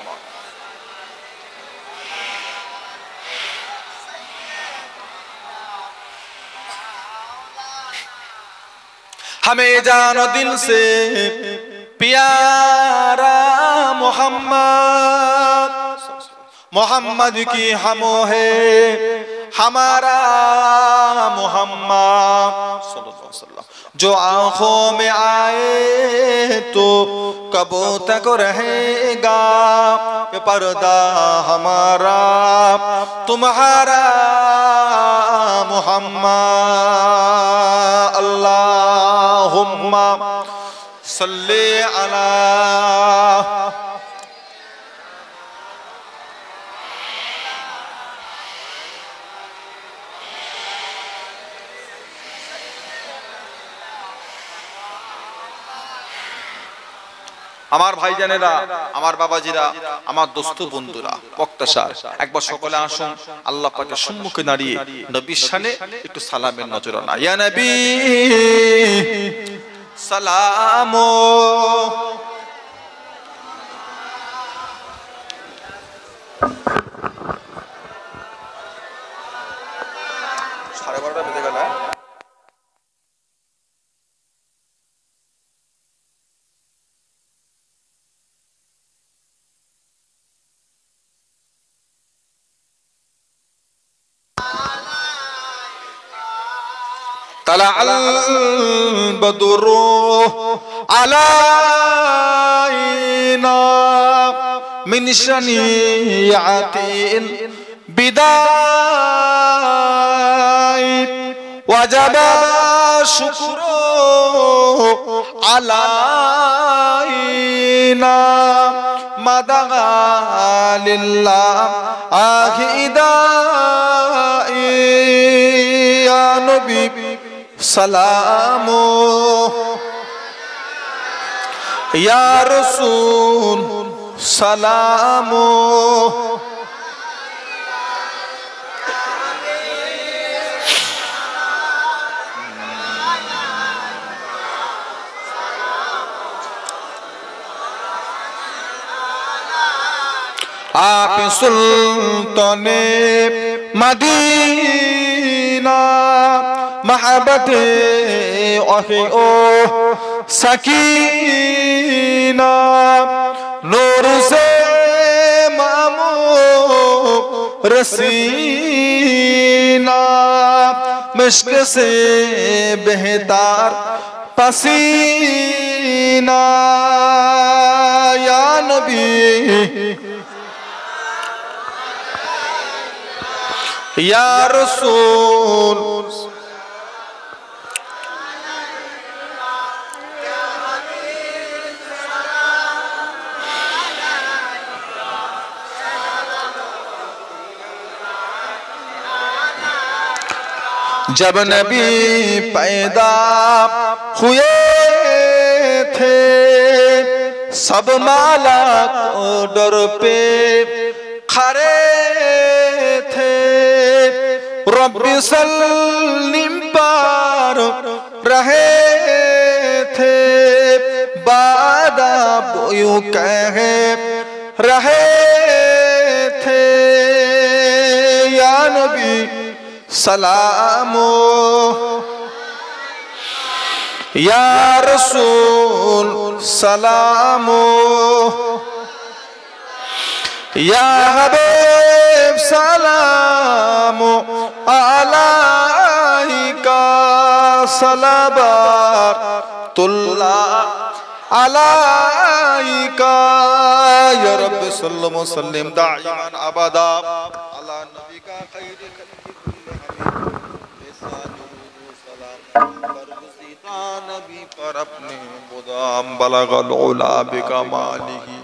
Speaker 1: हमें जानो दिल से प्यारा मोहम्मद, मोहम्मद की हम है हमारा मोहम्मद सल्लल्लाहु अलैहि वसल्लम, जो आंखों में आए तो कब तक रहेगा ये पर्दा हमारा तुम्हारा मोहम्मद। अल्लाहुम्मा सल्ली अला আমার ভাইজানেরা, আমার বাবাজিরা, আমার দোস্ত বন্ধুরা, বক্তাসার, একবার সকলে আসুন আল্লাহ পাকের সম্মুখে দাঁড়িয়ে নবীর শানে একটু সালামের নজরানা। ইয়া নবী সালামো, সাড়ে 12টা বেজে গেল। طلع البدر علينا من شنيعة البداء وجب الشكر علينا ما دعا لله داعي يا نبي سلامو या रसूल सलामो। आप सुल्ताने मदीना महबते ओ सकीना नूर से मामू रसीना मिश्क से बेहतर पसीना या नबी या रसूल जब नबी पैदा हुए थे सब माला को डर पे खड़े थे रब्बी सल्लिम पर रहे थे बादा यूं कहे रहे थे या नबी सलामो या रसूल सलामो या हबीब सलामो अलैका सलावतुल्ला अलैका या रब्बी सल्लल्लाहु अलैहि वसल्लम दाइमान अबदा अला नबी का खैर नबी पर अपने बुदाम बलगल उला बिकमालिही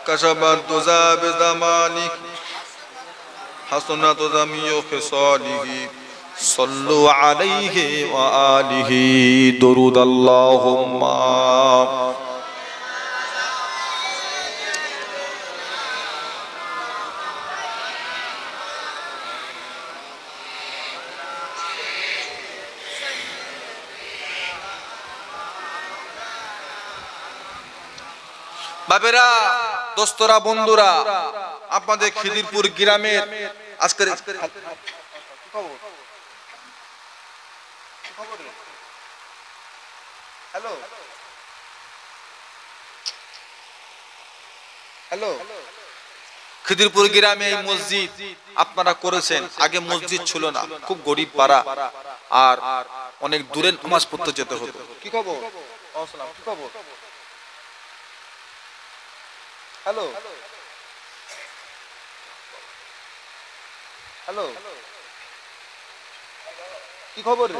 Speaker 1: कशबत तुज़ा बिज़मानिह हसनत ज़मियो खिसालिही सल्लु अलैहि व आलिही दुरूद अल्लाहुम्मा বাবেরা দোস্তরা বন্ধুরা আপনাদের খিদিরপুর গ্রামের আজকের হ্যালো হ্যালো খিদিরপুর গ্রামে এই মসজিদ আপনারা করেছেন আগে মসজিদ ছিল না খুব গরিব পাড়া আর অনেক দূরে নামাজ পড়তে যেতে হতো কি খবর আসসালাম কি খবর हेलो हेलो की खबर रे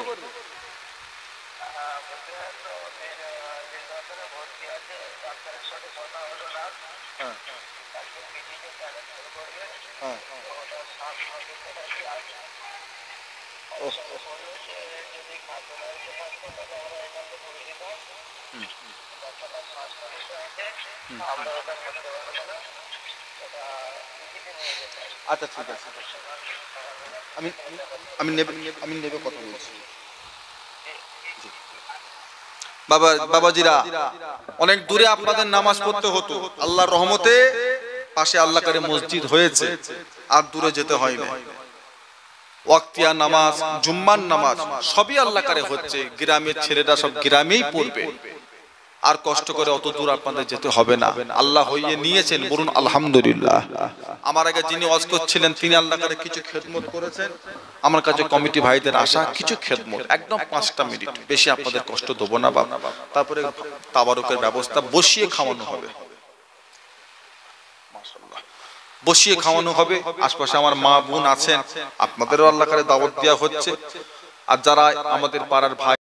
Speaker 1: আচ্ছা ঠিক আছে আমি নেবে কথা বলছি বাবাজিরা অনেক দূরে আপনাদের নামাজ পড়তে হতো আল্লাহর রহমতে পাশে আল্লাহর মসজিদ হয়েছে আর দূরে যেতে হয় না ওয়াক্তিয়া নামাজ জুম্মার নামাজ সবই আল্লাহর হচ্ছে গ্রামের ছেলেরা সব গ্রামেই পড়বে আর কষ্ট করে অত দূর আপনাদের যেতে হবে না আল্লাহ হইয়ে নিয়েছেন বলুন আলহামদুলিল্লাহ আমার আগে যিনি ওয়াজ করছিলেন তিনি আল্লাহর কিছু খেদমত করেছেন আমার কাছে কমিটি ভাইদের আশা কিছু খেদমত একদম 5টা মিনিট বেশি আপনাদের কষ্ট দেব না বাবা তারপরে তাবারুকের ব্যবস্থা বসিয়ে খাওয়ানো হবে মাশাআল্লাহ বসিয়ে খাওয়ানো হবে আশপাশে আমার মা বোন আছেন আপনাদেরও আল্লাহর দাওয়াত দেওয়া হচ্ছে আর যারা আমাদের পাড়ার ভাই